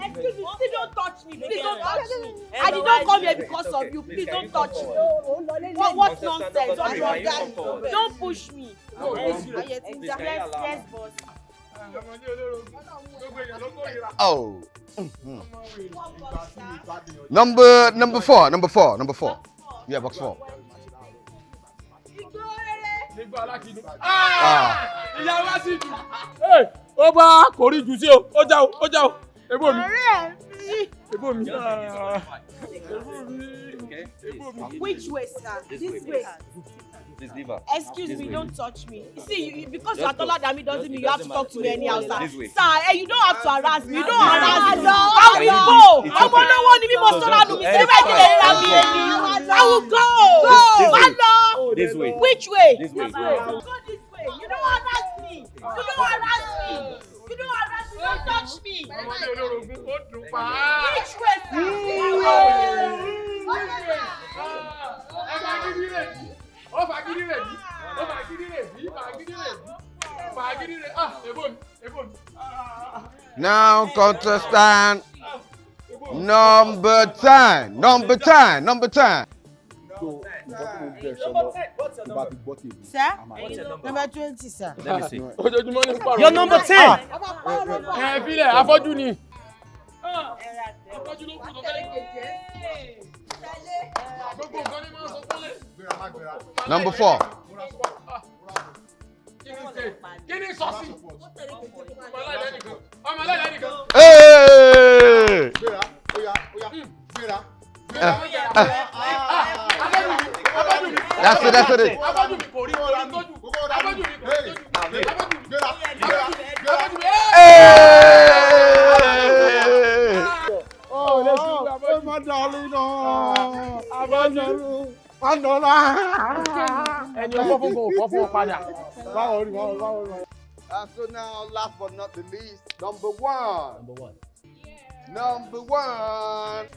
Excuse me, please don't touch me. Please don't touch me. I did not come here because of you. Please don't touch me. What nonsense? Don't push me. Yes, boss. Oh. Number 4. Yeah, box 4. Ó bá kórí jù sí o, ó já o. Ebo mi. Which way, sir? This way. Excuse me, don't touch me. See, because you are taller than me doesn't mean you have to talk to me anyhow, sir. Sir, you don't have to harass me. You don't harass me. I will go. I'm on the one me must not do me. Say right there, I will go. This way. Which way? This way. Go this way. You don't harass me. Don't touch me. Which way, sir? Now contestant number 10. Sir? Number 20, sir. Let me see. You're number 10. Fílẹ̀ afọ́jú ni. Number 4. Hey! That's it. Ẹni ọkọ̀ fún kò fọ́ padà. So now, last but not the least, number 1. Number 1.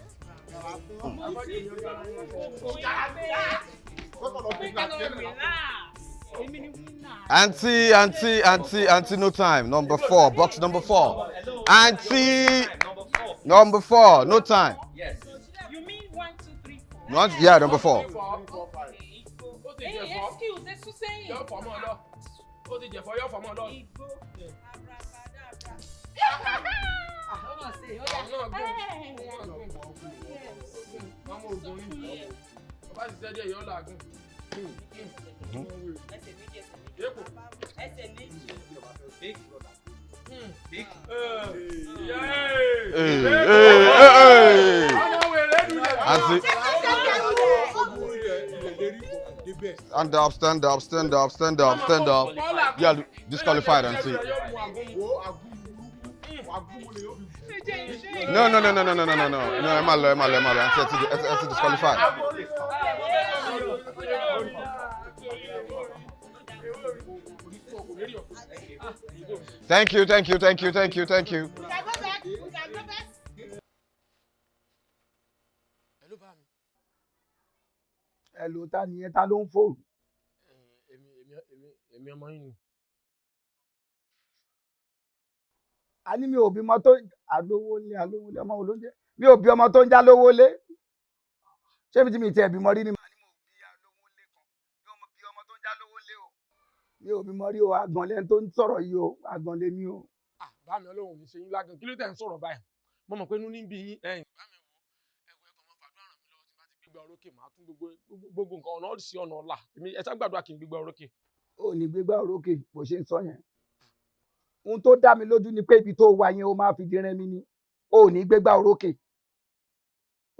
Auntie, no time. Number 4, box number 4. Auntie, number 4, no time. Yes. You mean 1, 2, 3, 4? Not, yeah, number 4. Hey, excuse, that's what saying. Stand up. Yeah, disqualified, Auntie. No. Emma. Auntie disqualified. Thank you. Hello, ta ni ẹ ta ló ń fò? Èmi ọmọ yín ni. A ní mi ò bímọ tó alówólé ọmọ wo ló ń jẹ́? Mi ò bí ọmọ tó ń já lówólé. Ṣé ibi tí mi tiẹ̀ bímọ rí ni màá ní mo bí alówólé kan? Mi ò bí ọmọ tó ń já lówólé o. Mi ò bímọ rí o, àgàn lẹ́ni tó ń sọ̀rọ̀ yìí o, àgàn lèmi o. Bá mi Ọlọ́run ní ṣe yín lágàn, kí ló tẹ̀ ń sọ̀rọ̀ báyìí? mo mọ̀ pé inú ní bí yín ẹ̀yìn bá mi wò ẹ̀wọ̀ ẹ̀kan mọ́ fàdúrà ràn mí lọ́wọ́ tí bá ti gbégbá orókè máa tún gbogbo nǹkan ọ̀nà sí ọ̀nà ọ̀la èmi ẹ sá gbàdúrà kí n gbégbá orókè. ó ní gbégbá orókè bó ṣe ń sọ yẹn ohun tó dá mi lójú ni pé ibi tó wà yẹn ó máa fi dìrín mi ni ó ní gbégbá orókè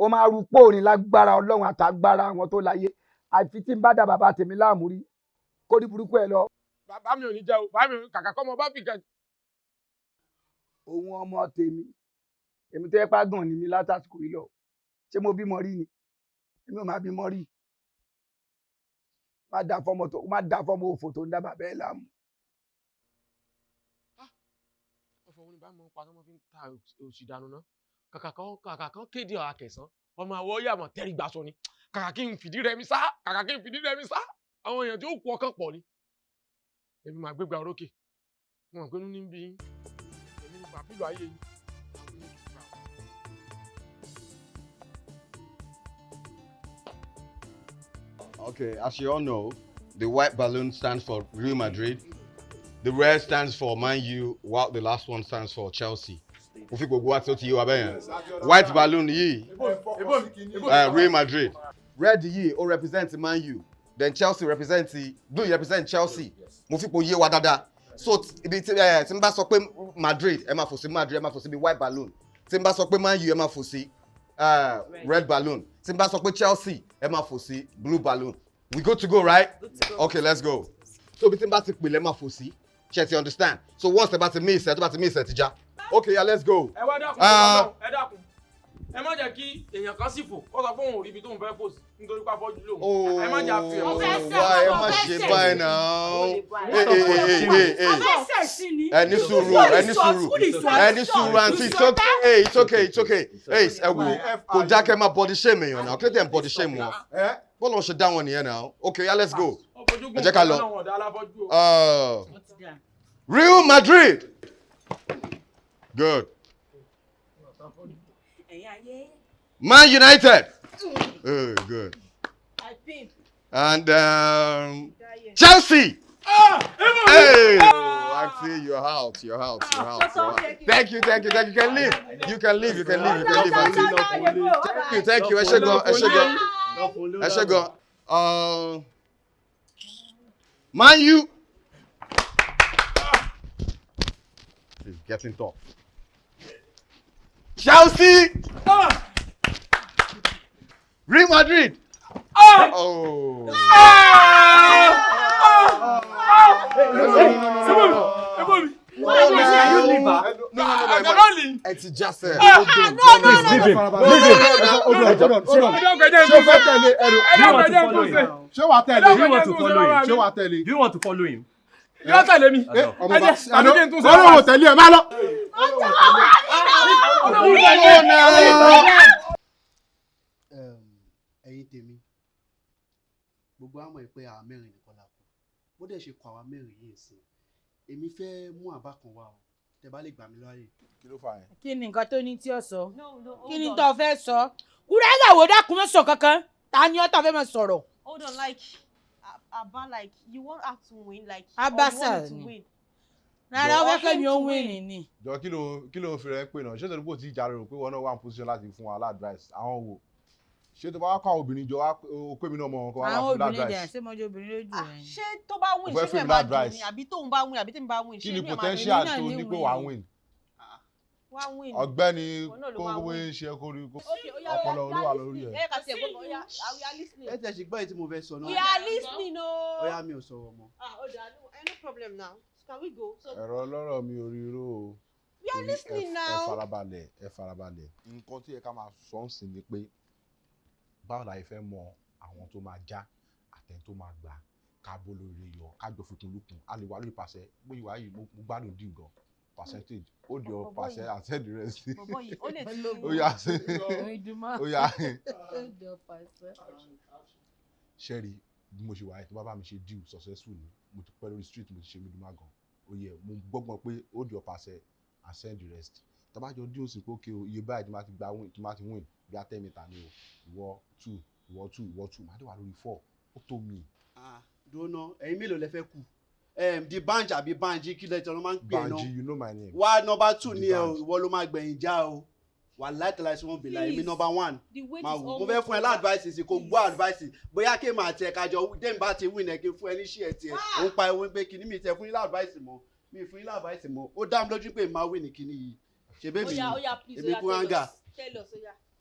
ó máa rú póòrìn lágbára ọlọ́run àtàgbára àwọn tó láyé àfi tí ń bá dá bàbá tèmi láàmú rí kó rí burúkú ẹ lọ. bàbá mi ò ní jẹ́ o bàbá mi kàkà kọ́ ọmọ bá fi kẹ́. òun ọmọ tèmi èmi tó yẹ pá gàn ní mi látàsìkò yìí lọ ṣé mo bímọ rí ni èmi ò máa bímọ rí má dá fọmọ òfò tó ń dá bàbá ẹ láàmú. ọ̀fọ̀ wo ni bá mọ̀ pa tó mọ̀ fi ń ta òsì dànù náà kàkà kan kéde ọ̀hà kẹsàn-án ọmọ àwọ̀ yàmọ̀ tẹ́rì gbàsọ ni kàkà kí n fìdí rẹmi sá àwọn èèyàn tí ó kú ọkàn pọ̀ ni èmi máa gbégbá orókè wọn mọ̀ pé inú ní bí yín èmi ní bàbílù ayé yín. Okay, as you all know, the white balloon stands for Real Madrid, the red stands for Man U, while the last one stands for Chelsea. White balloon yìí, Real Madrid. Red yìí, ó represent Man U. Then Chelsea represent blue represent Chelsea. Mo fi po yé wa dáadáa. So ibi tí n bá sọ pé Madrid, ẹ máa fò sí Madrid, ẹ máa fò sí bí white balloon. Tí n bá sọ pé Man U, ẹ máa fò sí red balloon. Tí n bá sọ pé Chelsea, ẹ máa fò sí blue balloon. We good to go, right? Okay, let's go. So ibi tí n bá ti pè lẹ́ máa fò sí. Ṣé ti understand? So once ẹ bá ti miss ẹ tó bá ti miss ẹ ti já. Okay, yeah, let's go. ẹ wá dákun ẹ má jẹ́ kí èèyàn kan sì fò kó sọ pé òun ò rí ibi tó ń fẹ́ fò sí nítorí pé afọ́jú lòun ẹ má jà fi ẹ̀wọ̀n. Ẹ má ṣe báyìí náà. Ẹni sùúrù àǹtí it's okay. Ẹ wo kò dákẹ́ máa body shame èèyàn náà kí ló dé ń body shame wọn. Bọ́lá ṣe dá wọn nìyẹn náà. Okay, yeah, let's go. Ẹ jẹ́ ká lọ. Real Madrid. Good. Man United. Oh, good. And Chelsea. Hey, Auntie, you're out. Thank you. You can leave. Thank you. I should go. Man U. It's getting tough. Chelsea. Real Madrid. Oh. It's just no. Do you want to follow him? Yóò tẹ̀lé mi. Ọlọ́run ò tẹ̀lé ẹ má lọ. Ẹ̀yin tèmi gbogbo àmọ́ ẹ pé àwa mẹ́rin nìkan la kù bó dẹ̀ ṣe kọ àwa mẹ́rin yìí sí èmi fẹ́ mú àbá kan wá o tẹ́ bá lè gbà mí láàyè. Kí ló fà yẹn? kí ni nǹkan tó ní tí ó sọ kí ni tó fẹ́ sọ kúrẹ́ ìyàwó dákun mọ́ sọ kankan ta ni ó tó fẹ́ mọ́ sọ̀rọ̀. Hold on, like Abba, like you want her to win, like Abasa to win. Rárá ó fẹ́ kẹ́ mi ó win ni. Jọ kí ló fi rẹ pé náà ṣé torí pé o ti jà rò pé wọn náà wà ní position láti fún wa advice àwọn wo ṣé tó bá wá kọ àwọn obìnrin jọ o pé mi náà mọ wọn kọ wá fún advice. àwọn obìnrin dẹ̀ ṣé mo jẹ́ obìnrin lójú rẹ̀. Ṣé tó bá win ṣé ẹ máa dùn ni àbí tóun bá win àbí tèmi bá win ṣé ní potential tó ní pé wàá win. Ọ̀gbẹ́ni kókó ń ṣe kórí ọpọlọ olúwa lórí ẹ. Ẹ tẹ̀ ṣe gbọ́ èyí tí mo fẹ́ sọ náà. We are listening o. Ó yá mi ò sọ̀rọ̀ mọ́. No problem now. Can we go? Ẹ̀rọ ọlọ́rọ̀ mi ò rí ró o. We are listening now. Ẹ farabalẹ̀. Nǹkan tí ẹ ká máa sọ ń sìn ni pé báwo la ìfẹ́ mọ àwọn tó máa já àtẹ̀ tó máa gbà ká bó lórí yọ ká jọ fikùn lukùn a lè wà lórí pàṣẹ bóyá ìwà yìí mo gbádùn dín gan percentage ó di ọ pàṣẹ àtẹ̀dì rẹ sí. Ó yà sí. Ó yà. Ṣẹ́rí bí mo ṣe wà yìí tó bá bá mi ṣe deal successful ni mo ti pẹ́ lórí street mo ti ṣe mídùmá gan ó yẹ mo gbọ́gbọ́n pé ó di ọ pàṣẹ and send the rest tabajọ dín òsì pé ókè o iye báyìí tí máa ti gba win tí máa ti win bí a 10 meter ni o ìwọ 2 máa dé wà lórí 4 ó tó mi. Dúró ná ẹ̀yin mélòó lẹ fẹ́ kù the banj àbí banji kí lẹ tí wọn máa ń pè náà Banji you know my name. wá number 2 ni ẹ o ìwọ ló máa gbẹ̀yìn já o wà láìtẹ́láìsí wọn bìlà èmi number one máa wò mo fẹ́ fún ẹ almost láàdváìsì sí kò gbọ́ àdváìsì bóyá kí màá tẹ kájọ dẹ́n bá ti win ẹ̀ kí n fún ẹ ní ṣí ẹ̀ tiẹ̀ òun pa ewé pé kí ni mi tẹ fún yín láàdváìsì mọ́ mi fún yín láàdváìsì mọ́ ó dá mi lójú pé màá win ní kíní yìí ṣe bẹ́ẹ̀ mi ni èmi kún hanga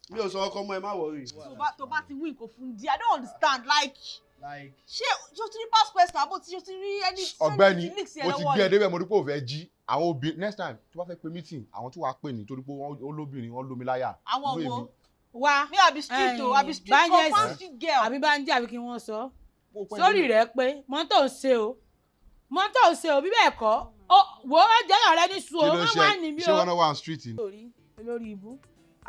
mi ò sọ ọkọ mọ́ ẹ má wọrí. tó bá ti win kò fún di I don't understand like ṣé o ti rí pass question àbò tí o ti rí ẹni ọ̀gbẹ́ni mo ti gbé ẹ débẹ̀ mo rí pé ò fẹ́ jí àwọn obìnrin next time tó bá fẹ́ pe meeting àwọn tí wàá pè ní torí pé olóbìnrin wọn lómi láyà. àwọn wo wa mi àbí street o àbí street confam street girl. àbí bá ń jẹ́ àbí kí wọ́n sọ sórí rẹ̀ pé mọ́tò ń ṣe o bí bẹ́ẹ̀ kọ́ wo jẹ́yàn rẹ ní sùn o má wà ní mi o. ṣé wọn náà wà ní street ni. olórí ibú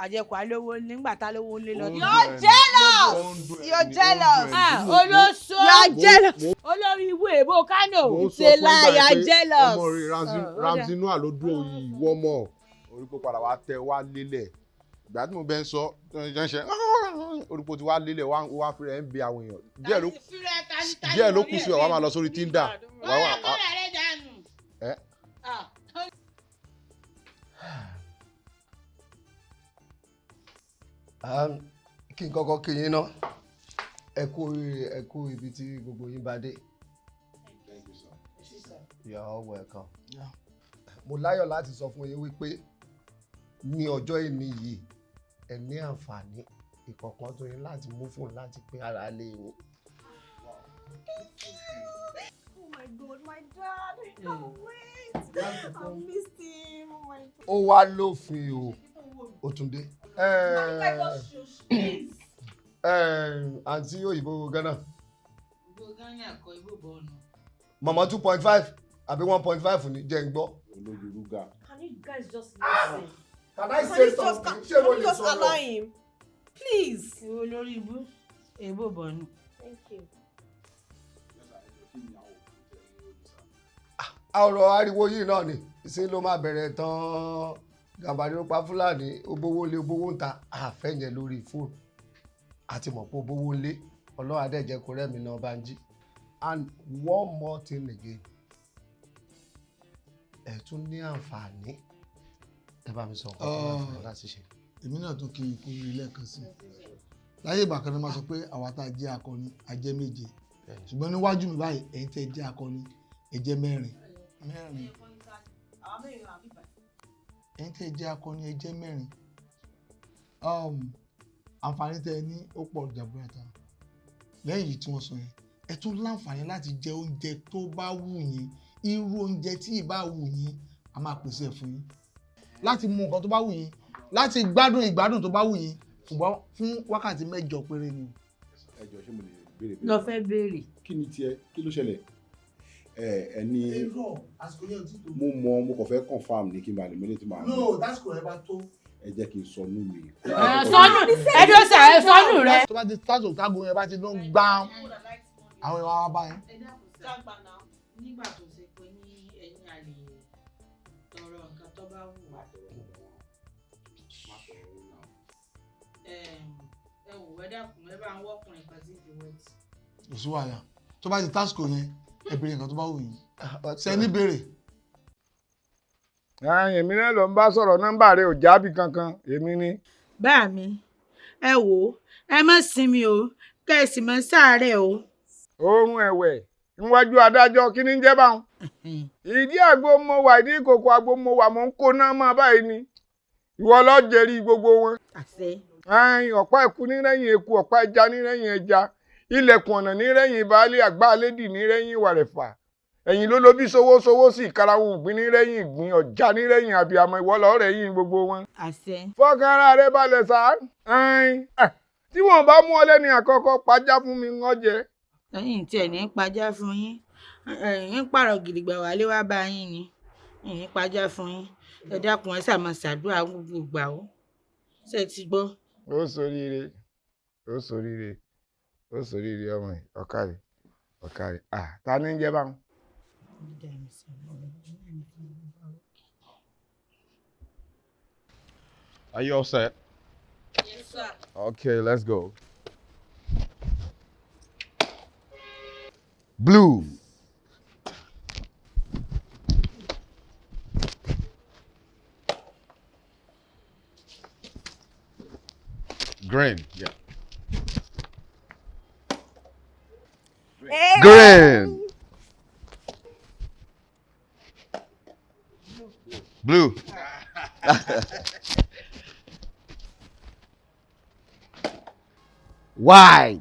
àjẹkù alówó nígbà tá lówó lé lọ. You're jealous. Olóso. You're jealous. Olórí ìwé èbó Kánò. Ṣe láyà jealous. ọmọ rẹ Ramsey Noah ló dúró yìí wọ́n mọ̀ orípo padà wá tẹ wá lélẹ̀ ìgbà tí mo bẹ́ ń sọ ṣe orípo ti wá lélẹ̀ wá fi rẹ̀ ń bẹ àwọn èèyàn díẹ̀ ló kù sí wa wá máa lọ sórí Tinder. kí n kọ́kọ́ kí yín náà ẹ kú ibi tí gbogbo yín bá dé. You are all welcome. Mo láyọ̀ láti sọ fún yín wípé ní ọjọ́ ìní yìí ẹ ní àǹfààní ìkọ̀kan tó yín láti mú fóònù láti pín ara lé yín. Oh my God, my dad! I can't wait! I missed him! Oh my God! Ó wá lófin o, ó tún dé. Àǹtí òyìnbó Ghana. Mama 2.5 àbí 1.5 ní jẹ́ ń gbọ́. Can you guys just listen? Can I say something? Can you just allow him? Please. Olórí ibú èbó bọ̀nù. Thank you. Ọ̀rọ̀ ariwo yìí náà ni ìsìn ló máa bẹ̀rẹ̀ tán gàbàrí ó pa Fúlàní obówó lé obówó ń ta àfẹ́yẹn lórí fóònù àti mọ̀ pé obówó ń lé ọlọ́run adẹ́jẹ́ kó rẹ́mi náà bá ń jí. And one more thing again ẹ tún ní àǹfààní ẹ bá mi sọ nǹkan tó láǹfààní láti ṣe. èmi náà tún kí n kú ilé kan sí láyé ìgbà kan náà máa sọ pé àwa tá a jẹ́ akọni a jẹ́ méje ṣùgbọ́n níwájú mi báyìí ẹ̀yin tẹ́ jẹ́ akọni ẹ jẹ́ mẹ́rin ẹ̀yin tẹ́ jẹ́ akọni ẹ jẹ́ mẹ́rin àǹfààní tẹ́ ní ó pọ̀ jàbúrátà lẹ́yìn yìí tí wọ́n sọ yẹn ẹ tún láǹfààní láti jẹ oúnjẹ tó bá wù yín irú oúnjẹ tí ì bá wù yín a máa pèsè fún yín láti mú nǹkan tó bá wù yín láti gbádùn ìgbádùn tó bá wù yín ṣùgbọ́n fún wákàtí 8 péré ni. ẹ jọ̀ọ́ ṣé mo lè béèrè. lọ fẹ́ béèrè. kí ni tiẹ̀ kí ló ṣẹlẹ̀ ẹ ní mo mọ mo kàn fẹ́ confam ní kí n bá lè mẹ́lẹ̀ tí màá. no that's correct bá tó. ẹ jẹ́ kí n sọnù mi. sọnù ẹjọ́ sà ẹ sọnù rẹ. tó bá ti tásò tágo yẹn bá ti lọ gbá àwọn ìwà wa báyẹn. nígbà tó ṣe pé ní ẹ̀yìn àlè tọrọ nǹkan tó bá wù wá. ẹ wò ẹ dákun ẹ bá ń wọ́kùnrin kan sí ìdíwọ́tì. kò sí wàhálà tó bá ti tásìkò yẹn ẹ béèrè nǹkan tó bá wù yín ṣe ní béèrè. èmi náà ló ń bá sọ̀rọ̀ nọ́mbà rẹ̀ ò jábì kankan èmi ni. bá mi ẹ wò ó ẹ má sinmi o kẹ́ ẹ sì má ṣàárẹ̀ o. oorun ẹ̀wẹ̀ níwájú adájọ́ kí ni ń jẹ́ báwọn. ìdí àgbo mo wà ìdí ìkòkò àgbo mo wà mo ń kó náà máa báyìí ni ìwọ ló jẹ́rìí gbogbo wọn. ọ̀pá ẹ̀kú ní rẹ́yìn eku ọ̀pá ẹja ní rẹ́yìn ẹja ilẹ̀kùn ọ̀nà ní rẹ́yìn baálé àgbá alédì ní rẹ́yìn wàrẹ̀fà ẹ̀yìn ló lóbi sowó sí ìkarahun ìgbín ní rẹ́yìn ìgbín ọ̀já ní rẹ́yìn àbíàmọ́ ìwọ ló rẹ́yìn gbogbo wọn. fọkàn ara rẹ balẹ̀ sá tí wọn bá mú ọ lẹ́ni àkọ́kọ́ pàjá fún mi ń jẹ. ẹ̀yin tí ẹ̀ ní pàjá fún yín ẹ̀yin pààrọ̀ gidigba wálé wá bá yín ni ẹ̀yin pàjá fún yín ẹ dákun ẹ sàmọ ṣàdúrà gbogbo ìgbà ó ṣe ti gbọ́. ó ṣoríire ọmọ yìí ọ̀kàrẹ̀ ta ni ń jẹ́ báwọn. Are you all set? Yes, sir. Okay, let's go. Blue. Green. Yeah. Green. Blue. White.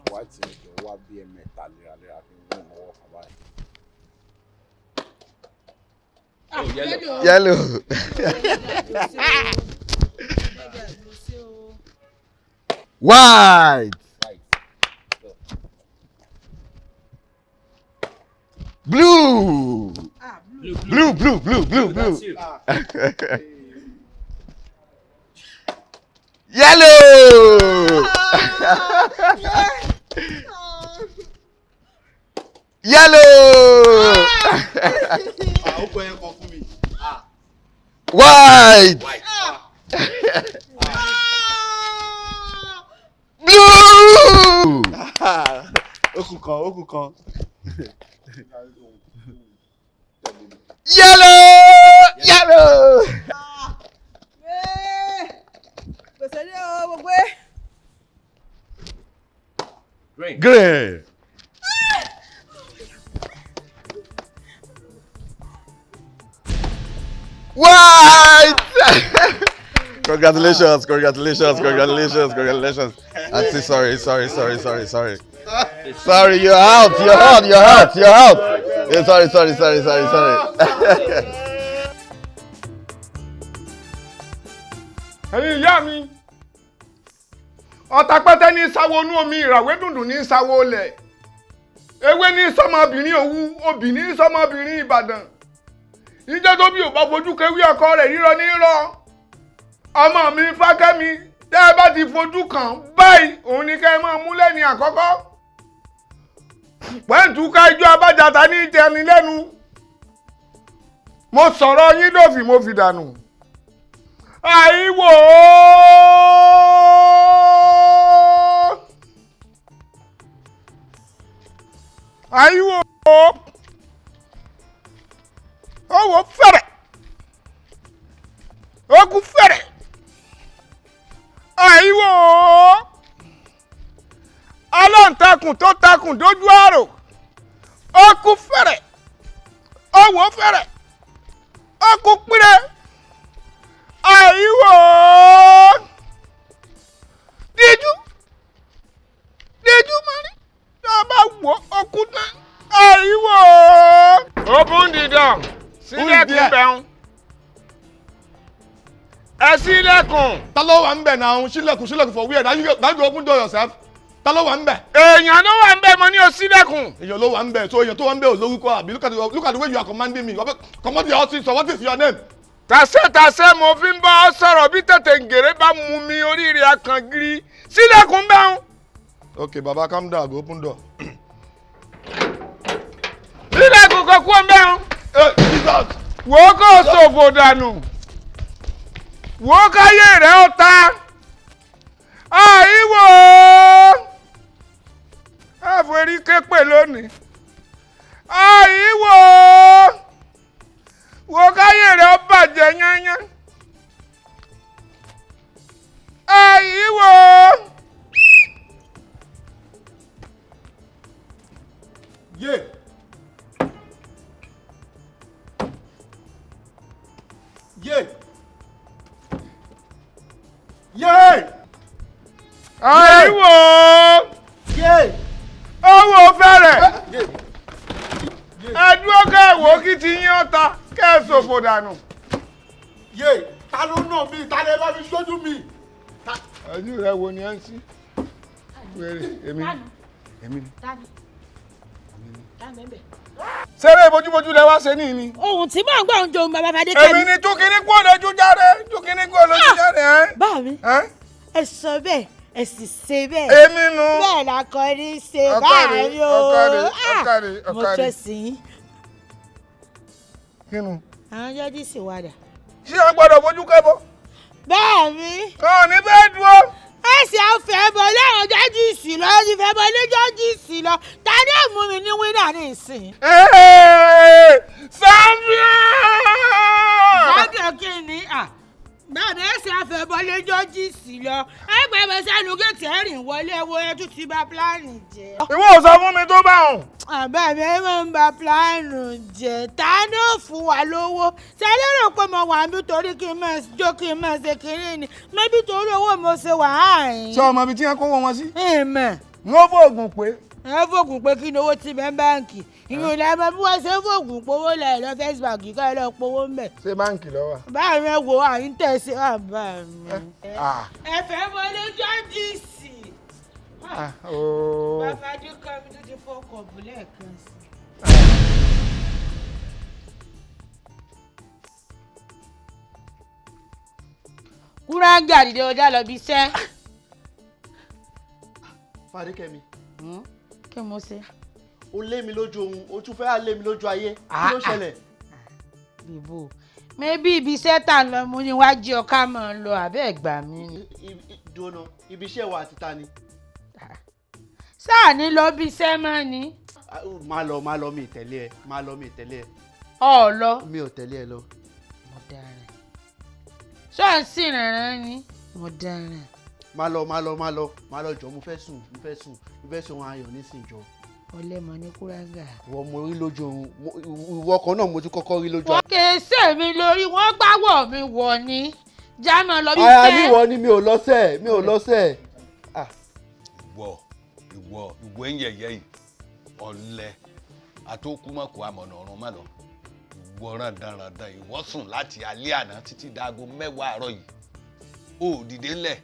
White ni kí n wá bí ẹ̀mẹ́ta léraléra kí n wọ́n mọ́wọ́ kan báyìí. Yellow. White. Blue. Blue. Yellow. Yellow. White. Blue. Okukan. Yellow. Gbèsè ní o gbogbo. Green. White. Congratulations. Auntie, sorry. Sorry, you're out. Yeah, sorry. Ẹ̀yin ìyá mi, ọ̀tàpẹ́tẹ́ ní sáwọ́ inú omi, ìràwé dùndùn ní sáwọ́ olẹ̀. Ewé ní sọmọbìnrin Òwu, obì ní sọmọbìnrin Ìbàdàn. Ìjọ́ tó bí ò bá fojú kewí ọkọ rẹ̀ rírọ ní rọ. Ọmọ mi Fákẹ́mi, tẹ́ ẹ bá ti fojú kàn báyìí, òun ni kẹ́ ẹ máa mú lẹ́ni àkọ́kọ́. Pẹ́ǹtùká ijó abájàta ní ìtẹni lẹ́nu. Mo sọ̀rọ̀ yín dòfin mo fi dànù. Àìwò owó fẹ̀rẹ̀ ogun fẹ̀rẹ̀ àìwò aláǹtakùn tó takùn dójú àrò ogun fẹ̀rẹ̀ owó fẹ̀rẹ̀ ogun pírẹ̀. Àìwò díjú mọ́rí tó bá wọ okùn náà. Àìwò. Open the door. Sílẹ̀kùn bẹ̀rùn. Ẹ sílẹ̀kùn. Ta ló wà ń bẹ̀ náà? Sílẹ̀kùn for where? Now you open door yourself. Ta ló wà ń bẹ̀? Èèyàn ló wà ń bẹ̀ mo ní o sílẹ̀kùn. Èèyàn ló wà ń bẹ̀, so èèyàn tó wà ń bẹ̀ ò lórúkọ àbí look at the way you are commanding me. Come on your house, so what is your name? Tàṣẹ́ mo fi ń bá ọ sọ̀rọ̀ bí tètè ngèrè bá mú mi oríire akàngiri. Sílẹ̀kùn bẹ̀rùn. Okay, Baba, calm down. Go open door. Sílẹ̀kùn kò kú ọ̀bẹ̀rùn. Wò ó kó ṣòfò dànù. Wò ó káyé rẹ̀ ọ̀tá. Àìwò. Àforí képè lónìí. Àìwò. Wò ó káyé rẹ̀ ó bàjẹ́ yányán. Àìwò. Yeah. Àìwò. Owó fẹ́rẹ̀. Ẹdúró kẹ́wò kí ti yín ọ̀tá kẹ́ẹ̀sòfò dànù. Ta ló nà mí? Ta lè bá mi sójú mi? Ẹjú rẹ wo ni ẹ ń sí? Wèrè èmi ni. Ṣeré bójúbójú lẹ wá ṣe ní ni. Ohun tí mò ń gbọ́ ń jòun bàbá Fadékẹ́mi. Èmi ni túkìní kú olójú jáde. Bá mi, ẹ sọ bẹ́ẹ̀, ẹ sì ṣe bẹ́ẹ̀. Èmi nu. Bẹ́ẹ̀ la kọ́ ní ṣe báyìí o. Ọ̀kadì. Mo fẹ́ sí i. Kínú? Àwọn jọ́jú sì wádà. Ṣé o gbọ́dọ̀ fojú kẹ́bọ? Bẹ́ẹ̀ mi. Kàn ní bẹ́ẹ̀ dúró. Ẹ̀sìn àfẹ́ bọ̀ lẹ́yìn jọ́jú ìsìn lọ, ẹ̀sìn fẹ́ bọ̀ lé jọ́jú ìsìn lọ. Ta ni ó mú mi ní wínà ní ìsìn? Sábíà! Sábíà kí ni? bàbá ẹsẹ̀ àfẹ́bọ́lé jọ́jì sí lọ ẹgbẹ́ mi sẹ́nu gẹ̀ẹ́tì ẹ̀rìn wọlé wo ẹ tún ti bà pílánì jẹ́. ìwọ ò sọ fún mi tó bá hùn. àbá mi máa ń bà pílánì jẹ́ ta ni ó fún wa lówó ṣe lérò pé mo wà níbi torí kí n máa jó kí n máa ṣe kiri ni níbi torí owó mo ṣe wà á yín. ṣé ọmọ ibi tí wọ́n kówó wọn sí. ìmọ̀. wọ́n fòògùn pé. ẹ fòògùn pé kí ni owó ti bẹ́ẹ̀ báǹkì ìyún ilẹ̀ ẹ̀mọ́ bí wọ́n ṣe fòògùn powó lẹ̀ lọ first bank ká ẹ lọ powó ń bẹ̀. ṣé báǹkì lọ wà. báyìí rẹ wo àyín tẹ̀sí àbá mi. ẹ̀fẹ̀ wọlé jọ́jì sí. bàbá dúkọ́ mi tó ti fọkọ̀ bù lẹ́ẹ̀kan sí. kúrángà dìde ọjà lọ bí iṣẹ́. Fadékẹ́mi. kí mo ṣe. o lé mi lójú ohun o tún fẹ́ lé mi lójú ayé kí ló ṣẹlẹ̀. bíbó mẹ́bí ibi iṣẹ́ tà ń lọ mú níwájú ọ̀ká máa ń lọ àbẹ́ ẹ̀gbà mi ni. dùnà ibi iṣẹ́ wa àti ta ni. sáà ní lọ bí iṣẹ́ máa ní. má lọ mi tẹ̀lé ẹ. ọ̀ lọ. mi ò tẹ̀lé ẹ lọ. mo dáràn. ṣọ́ọ̀ṣì rẹ̀rẹ̀ ni mo dáràn. má lọ jọ mo fẹ́ sùn ayọ̀ nísìnyí. ọlẹ́mọ ní kúrágà. wọ́n mo rí lójú oorun ìwọ kan náà mo ti kọ́kọ́ rí lójú. wọ́n kì í ṣe mi lórí wọ́n gbáwọ̀ mi wọ̀ ni jámọ̀ lọ bí fẹ́. ara níwọ ni mi ò lọ́sẹ̀. ìwọ ń yẹ̀yẹ́ yìí ọ̀lẹ àtòkùmọ̀kù àmọ̀nà ọ̀run má lọ ìwọ ràdàràdà ìwọ sùn láti alẹ́ àná títí dáago 10 àárọ̀ yìí ó dìde ńlẹ̀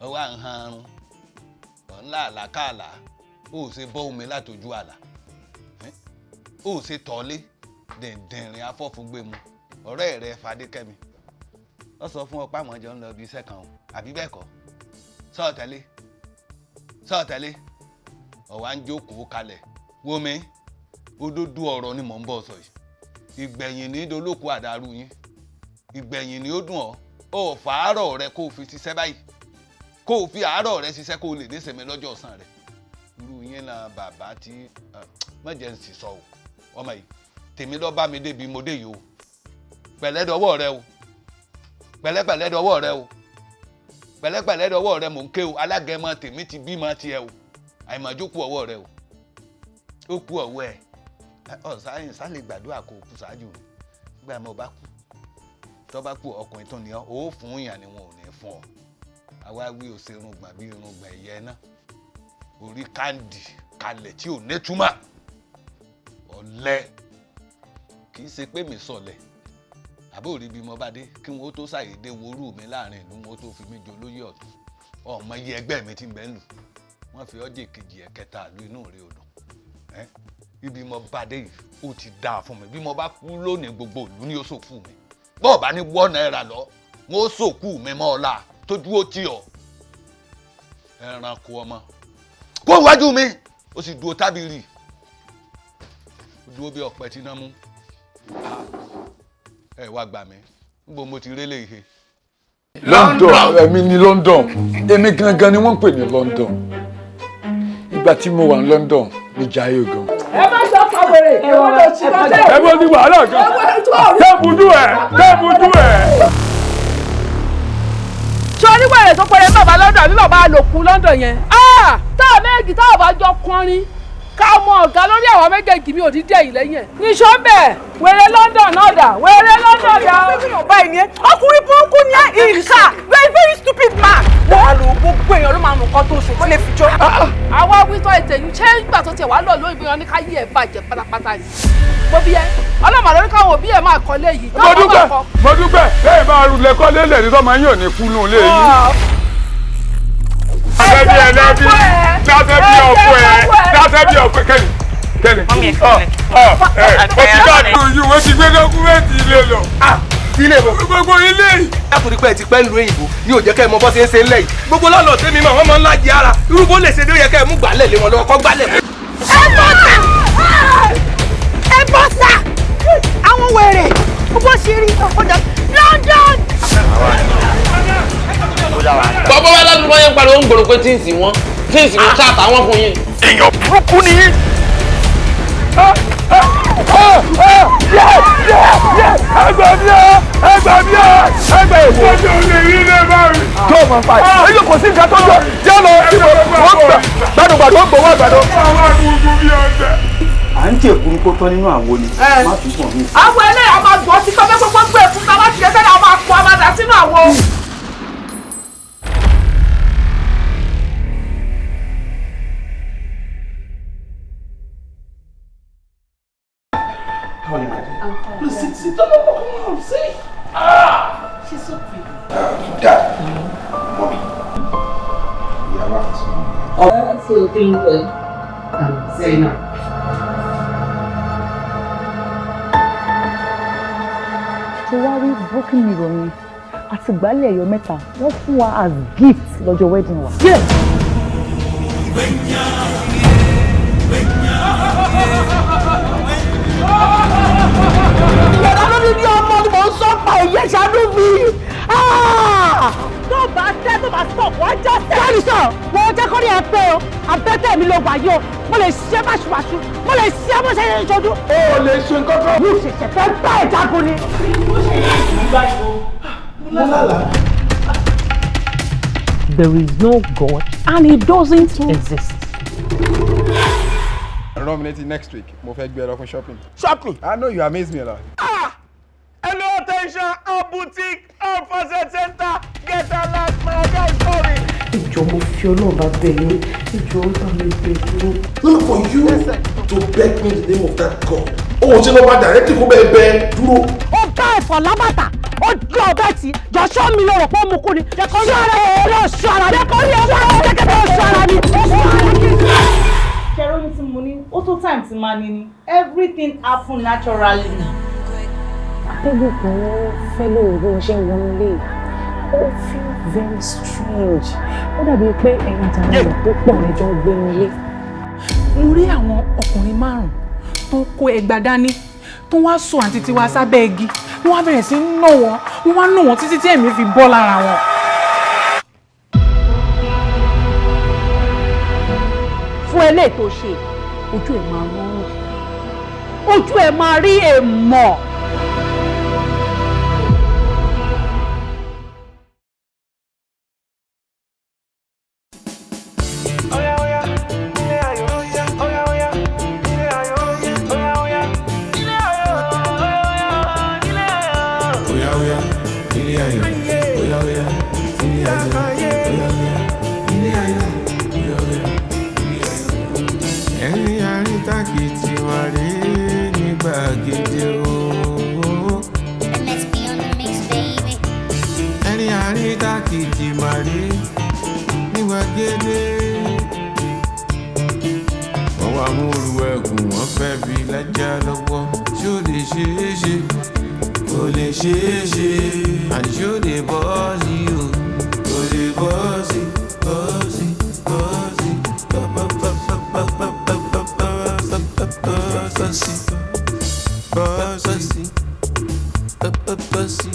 ọwọ́ à ń han arun ọ̀nlá àlàkàlà ó ṣe bọ́ omi látọjú àlà ó ṣe tọ́lé dẹ̀ndẹ̀rìn afọ́fúngbẹ̀mù ọ̀rẹ́ rẹ Fadékẹ́mi ó sọ fún ọ pé àwọn jọ ń lọ ibi iṣẹ́ kan o àbí bẹ́ẹ̀ kọ́ sọ́ọ̀tẹ́lé ọ̀wá ń jókòó kalẹ̀ wómi òdodo ọ̀rọ̀ ni mò ń bọ̀ sọ yìí ìgbẹ̀yìn ní dolóko àdàrú yín ìgbẹ̀yìn ni ó dùn ọ́ ó fàárọ̀ rẹ kó o fi ṣiṣẹ́ báyìí kó o fi àárọ̀ rẹ ṣiṣẹ́ kó o lè níṣẹ́mi lọ́jọ́ ọ̀sán rẹ irú yín la bàbá tí mọ̀jẹ̀ ń sì sọ o ọmọ yìí tèmi lọ bá mi débi mo dé yìí o pẹ̀lẹ́ dọwọ́ rẹ o pẹ̀lẹ́pẹ̀lẹ́ dọwọ́ rẹ o pẹ̀lẹ́pẹ̀lẹ́ dọwọ́ rẹ mò ń ké o alágẹmọ tèmi ti bímọ tiẹ̀ o àìmọ̀jú kú ọwọ́ rẹ o ó kú ọwọ́ ẹ ọ̀sáyìn sálẹ̀ gbàdúrà kó kú ṣáájú mi gbà mọ́ bá kú tó bá kú ọkùnrin tó ní ọ ó fún yàn ni wọn ò ní fún ọ àwa wí ò ṣe irùngbọ̀n bí irùngbọ̀n ẹ̀yẹ náà orí káńdì kalẹ̀ tí ò nétúmọ̀ ọ̀lẹ kì í ṣe pé mi sọ̀lẹ̀ àbórí bí mo bá dé kí wọn ó tó ṣàyèdè worú mi láàrin ìlú wọn ó tó fi mí jọ lóyè ọ̀tún ọmọ iye ẹgbẹ́ mi ti ń bẹ́ lù wọ́n fi ọjọ́ kejì ẹ̀kẹta ìlú inú rẹ̀ odò ibi mo bá dé yìí ó ti dáa fún mi bí mo bá kú lónìí gbogbo ìlú ni ó sòkú mi bọ́ọ̀ bá ní $1 lọ wọn ó sòkú mi mọ́ ọ̀la tó dúró tì ọ́ ẹranko ọmọ kó wájú mi ó sì dúró tábìlì ó dúró bí ọ̀pẹ tí náà mú ẹ wá gbà mí níbo mo ti rélé ihe. London èmi ní London èmi gangan ni wọ́n ń pè ní London ìgbà tí mo wà ní London ní jayé gan. ẹ má jọ pàwèrè ẹ má lọ sí lọ́dẹ̀. ẹ bọ́ ní wàhálà gan tẹ́bùdú ẹ̀. ṣé oníwèrè tó pẹ̀lẹ́ bàbá London àbí bàbá àlòkù London yẹn tá a méjì tá a bá jọ kọrin ká mọ ọ̀gá lórí àwọn méjèèjì mi ò ní dẹ̀ yìí lẹ́yìn ẹ̀. níṣó bẹ́ẹ̀ wèrè London náà dà wèrè London dà. báyìí ni ẹ ọkùnrin burúkú ni ẹ ìkà very very stupid man. wọ́n lu gbogbo èèyàn ló máa mú nǹkan tó ṣe kó lè fi jó. àwa wítọ́ ètè yìí ṣé ìgbà tó tiẹ̀ wá lọ lóyún bí wọn ní ká yí ẹ̀ bàjẹ́ pátápátá ni. mo bí ẹ ọlọ́mọ lórí káwọn òbí ẹ̀ máa kọ́ lé yìí. mo dúpẹ́ bẹ́ẹ̀ bá rúlẹ̀ kọ́ lélẹ̀ ní tọ́mọ yín ò ní kú nù lé yín. dáṣẹ́ bí ọ̀pẹ kẹ́ni ó ti dáàbò yìí wọ́n ti gbé dọ́kúmẹ́ǹtì ilé lọ. ilé ìbò gbogbo ilé yìí. lákùnrin pẹ́ ti pẹ́ ń lu òyìnbó ní ò jẹ́ kẹ́ ẹ mọ bọ́ ṣe ń ṣe ńlẹ̀ yìí gbogbo lọ́nà tẹ́mi mọ̀ wọ́n máa ń lájì ara irúgbó lè ṣe dé ó yẹ kẹ́ ẹ mú gbàlẹ̀ lé wọn lọ́wọ́ kọ́ gbàlẹ̀. ẹ bọ́ sá àwọn wèrè bó ṣe rí ọjà London. bọ́bọ́ wa ládùúgbò yẹn pariwo ń gbòòrò pé tíǹsì wọn ṣáàtà wọn fún yín. èèyàn burúkú ni yín. tó o mọ̀ pa ẹ̀ ẹ̀yọ́ kò sí nǹkan tó jọ jẹ́ lọ ìbò wọ́n gbà gbàdúgbàdú ó gbowó àgbàdo. à ń jẹ́ èkúrú kó tán nínú àwo ni má tún pọ̀ mí. àwọn eléyàá máa gbọ́ sí pé gbogbo gbé fún ta bá ti ṣe àwọn akọ abadà sínú àwo. Please sit down. Come on, sit. She's so pretty. Dad, mommy, we are right. So doing well. Serena. Ṣé wá rí broken mirror yẹn àti ìgbálẹ̀ ẹ̀yọ mẹ́ta wọ́n fún wa as gift lọ́jọ́ wedding wa. Ìyàrá lórí ní ọmọ ni mò ń sọ pa èyí ṣáájú mi. Tó bá tẹ́ tó bá stop wá já tẹ́. Sọ́ọ̀rì sọ, wọ́n jẹ́ kọ́rí ẹ pé o, àbẹ́tẹ̀ mi ló wà yìí o, mo lè ṣe báṣubàṣu, mo lè ṣe bó ṣe ṣe ṣojú. O lè ṣe nǹkan kan. Mo ṣẹ̀ṣẹ̀ fẹ́ bá ẹ̀ jagun ni. There is no God and he doesn't exist. Nominating next week. Mo fẹ́ gbé ẹ lọ fún shopping. Shopping? I know you amaze me a lot. Hello, attention, our boutique, our facet center, get a last my guy sorry. Ìjọ mo fi ọlọ́ọ̀bá bẹ̀ yín, ìjọ ń bá mi bẹ̀ yín. No, for you to beg me in the name of that God. Oh, ṣe ló bá directly kó bẹ́ẹ̀ bẹ́ẹ̀ dúró. Ó ká ẹ̀fọ́ lábàtà, ó dún ọbẹ̀ tí, jọ̀ṣọ́ mi lọ rò pé ó mú kú ni. Ṣọ́ra ẹ̀ lọ ṣọ́ra mi. Ṣọ́ra mi. Ṣẹ́rọ́ ní tí mo ní, ó tó time tí máa ní ni. Everything happen naturally. Atẹ́gùn kan fẹ́ lóòrò ṣe wọnú ilé. Ó feel very strange. Ó dàbí pé ẹ̀yin àtàwọn èèyàn tó pọ̀ lẹ́jọ́ gbé nílé. Mo rí àwọn ọkùnrin márùn-ún tó ń kó ẹgbàá dání tó wá sọ àǹtí tiwa sábẹ́ igi. Wọ́n wá bẹ̀rẹ̀ sí ń nà wọ́n. Wọ́n wá nà wọ́n títí tí ẹ̀mí fi bọ́ lára wọn. Fún eléyìí tó ṣe, ojú ẹ̀ máa rọrùn. Ojú ẹ̀ máa rí èèmọ̀. Pussy.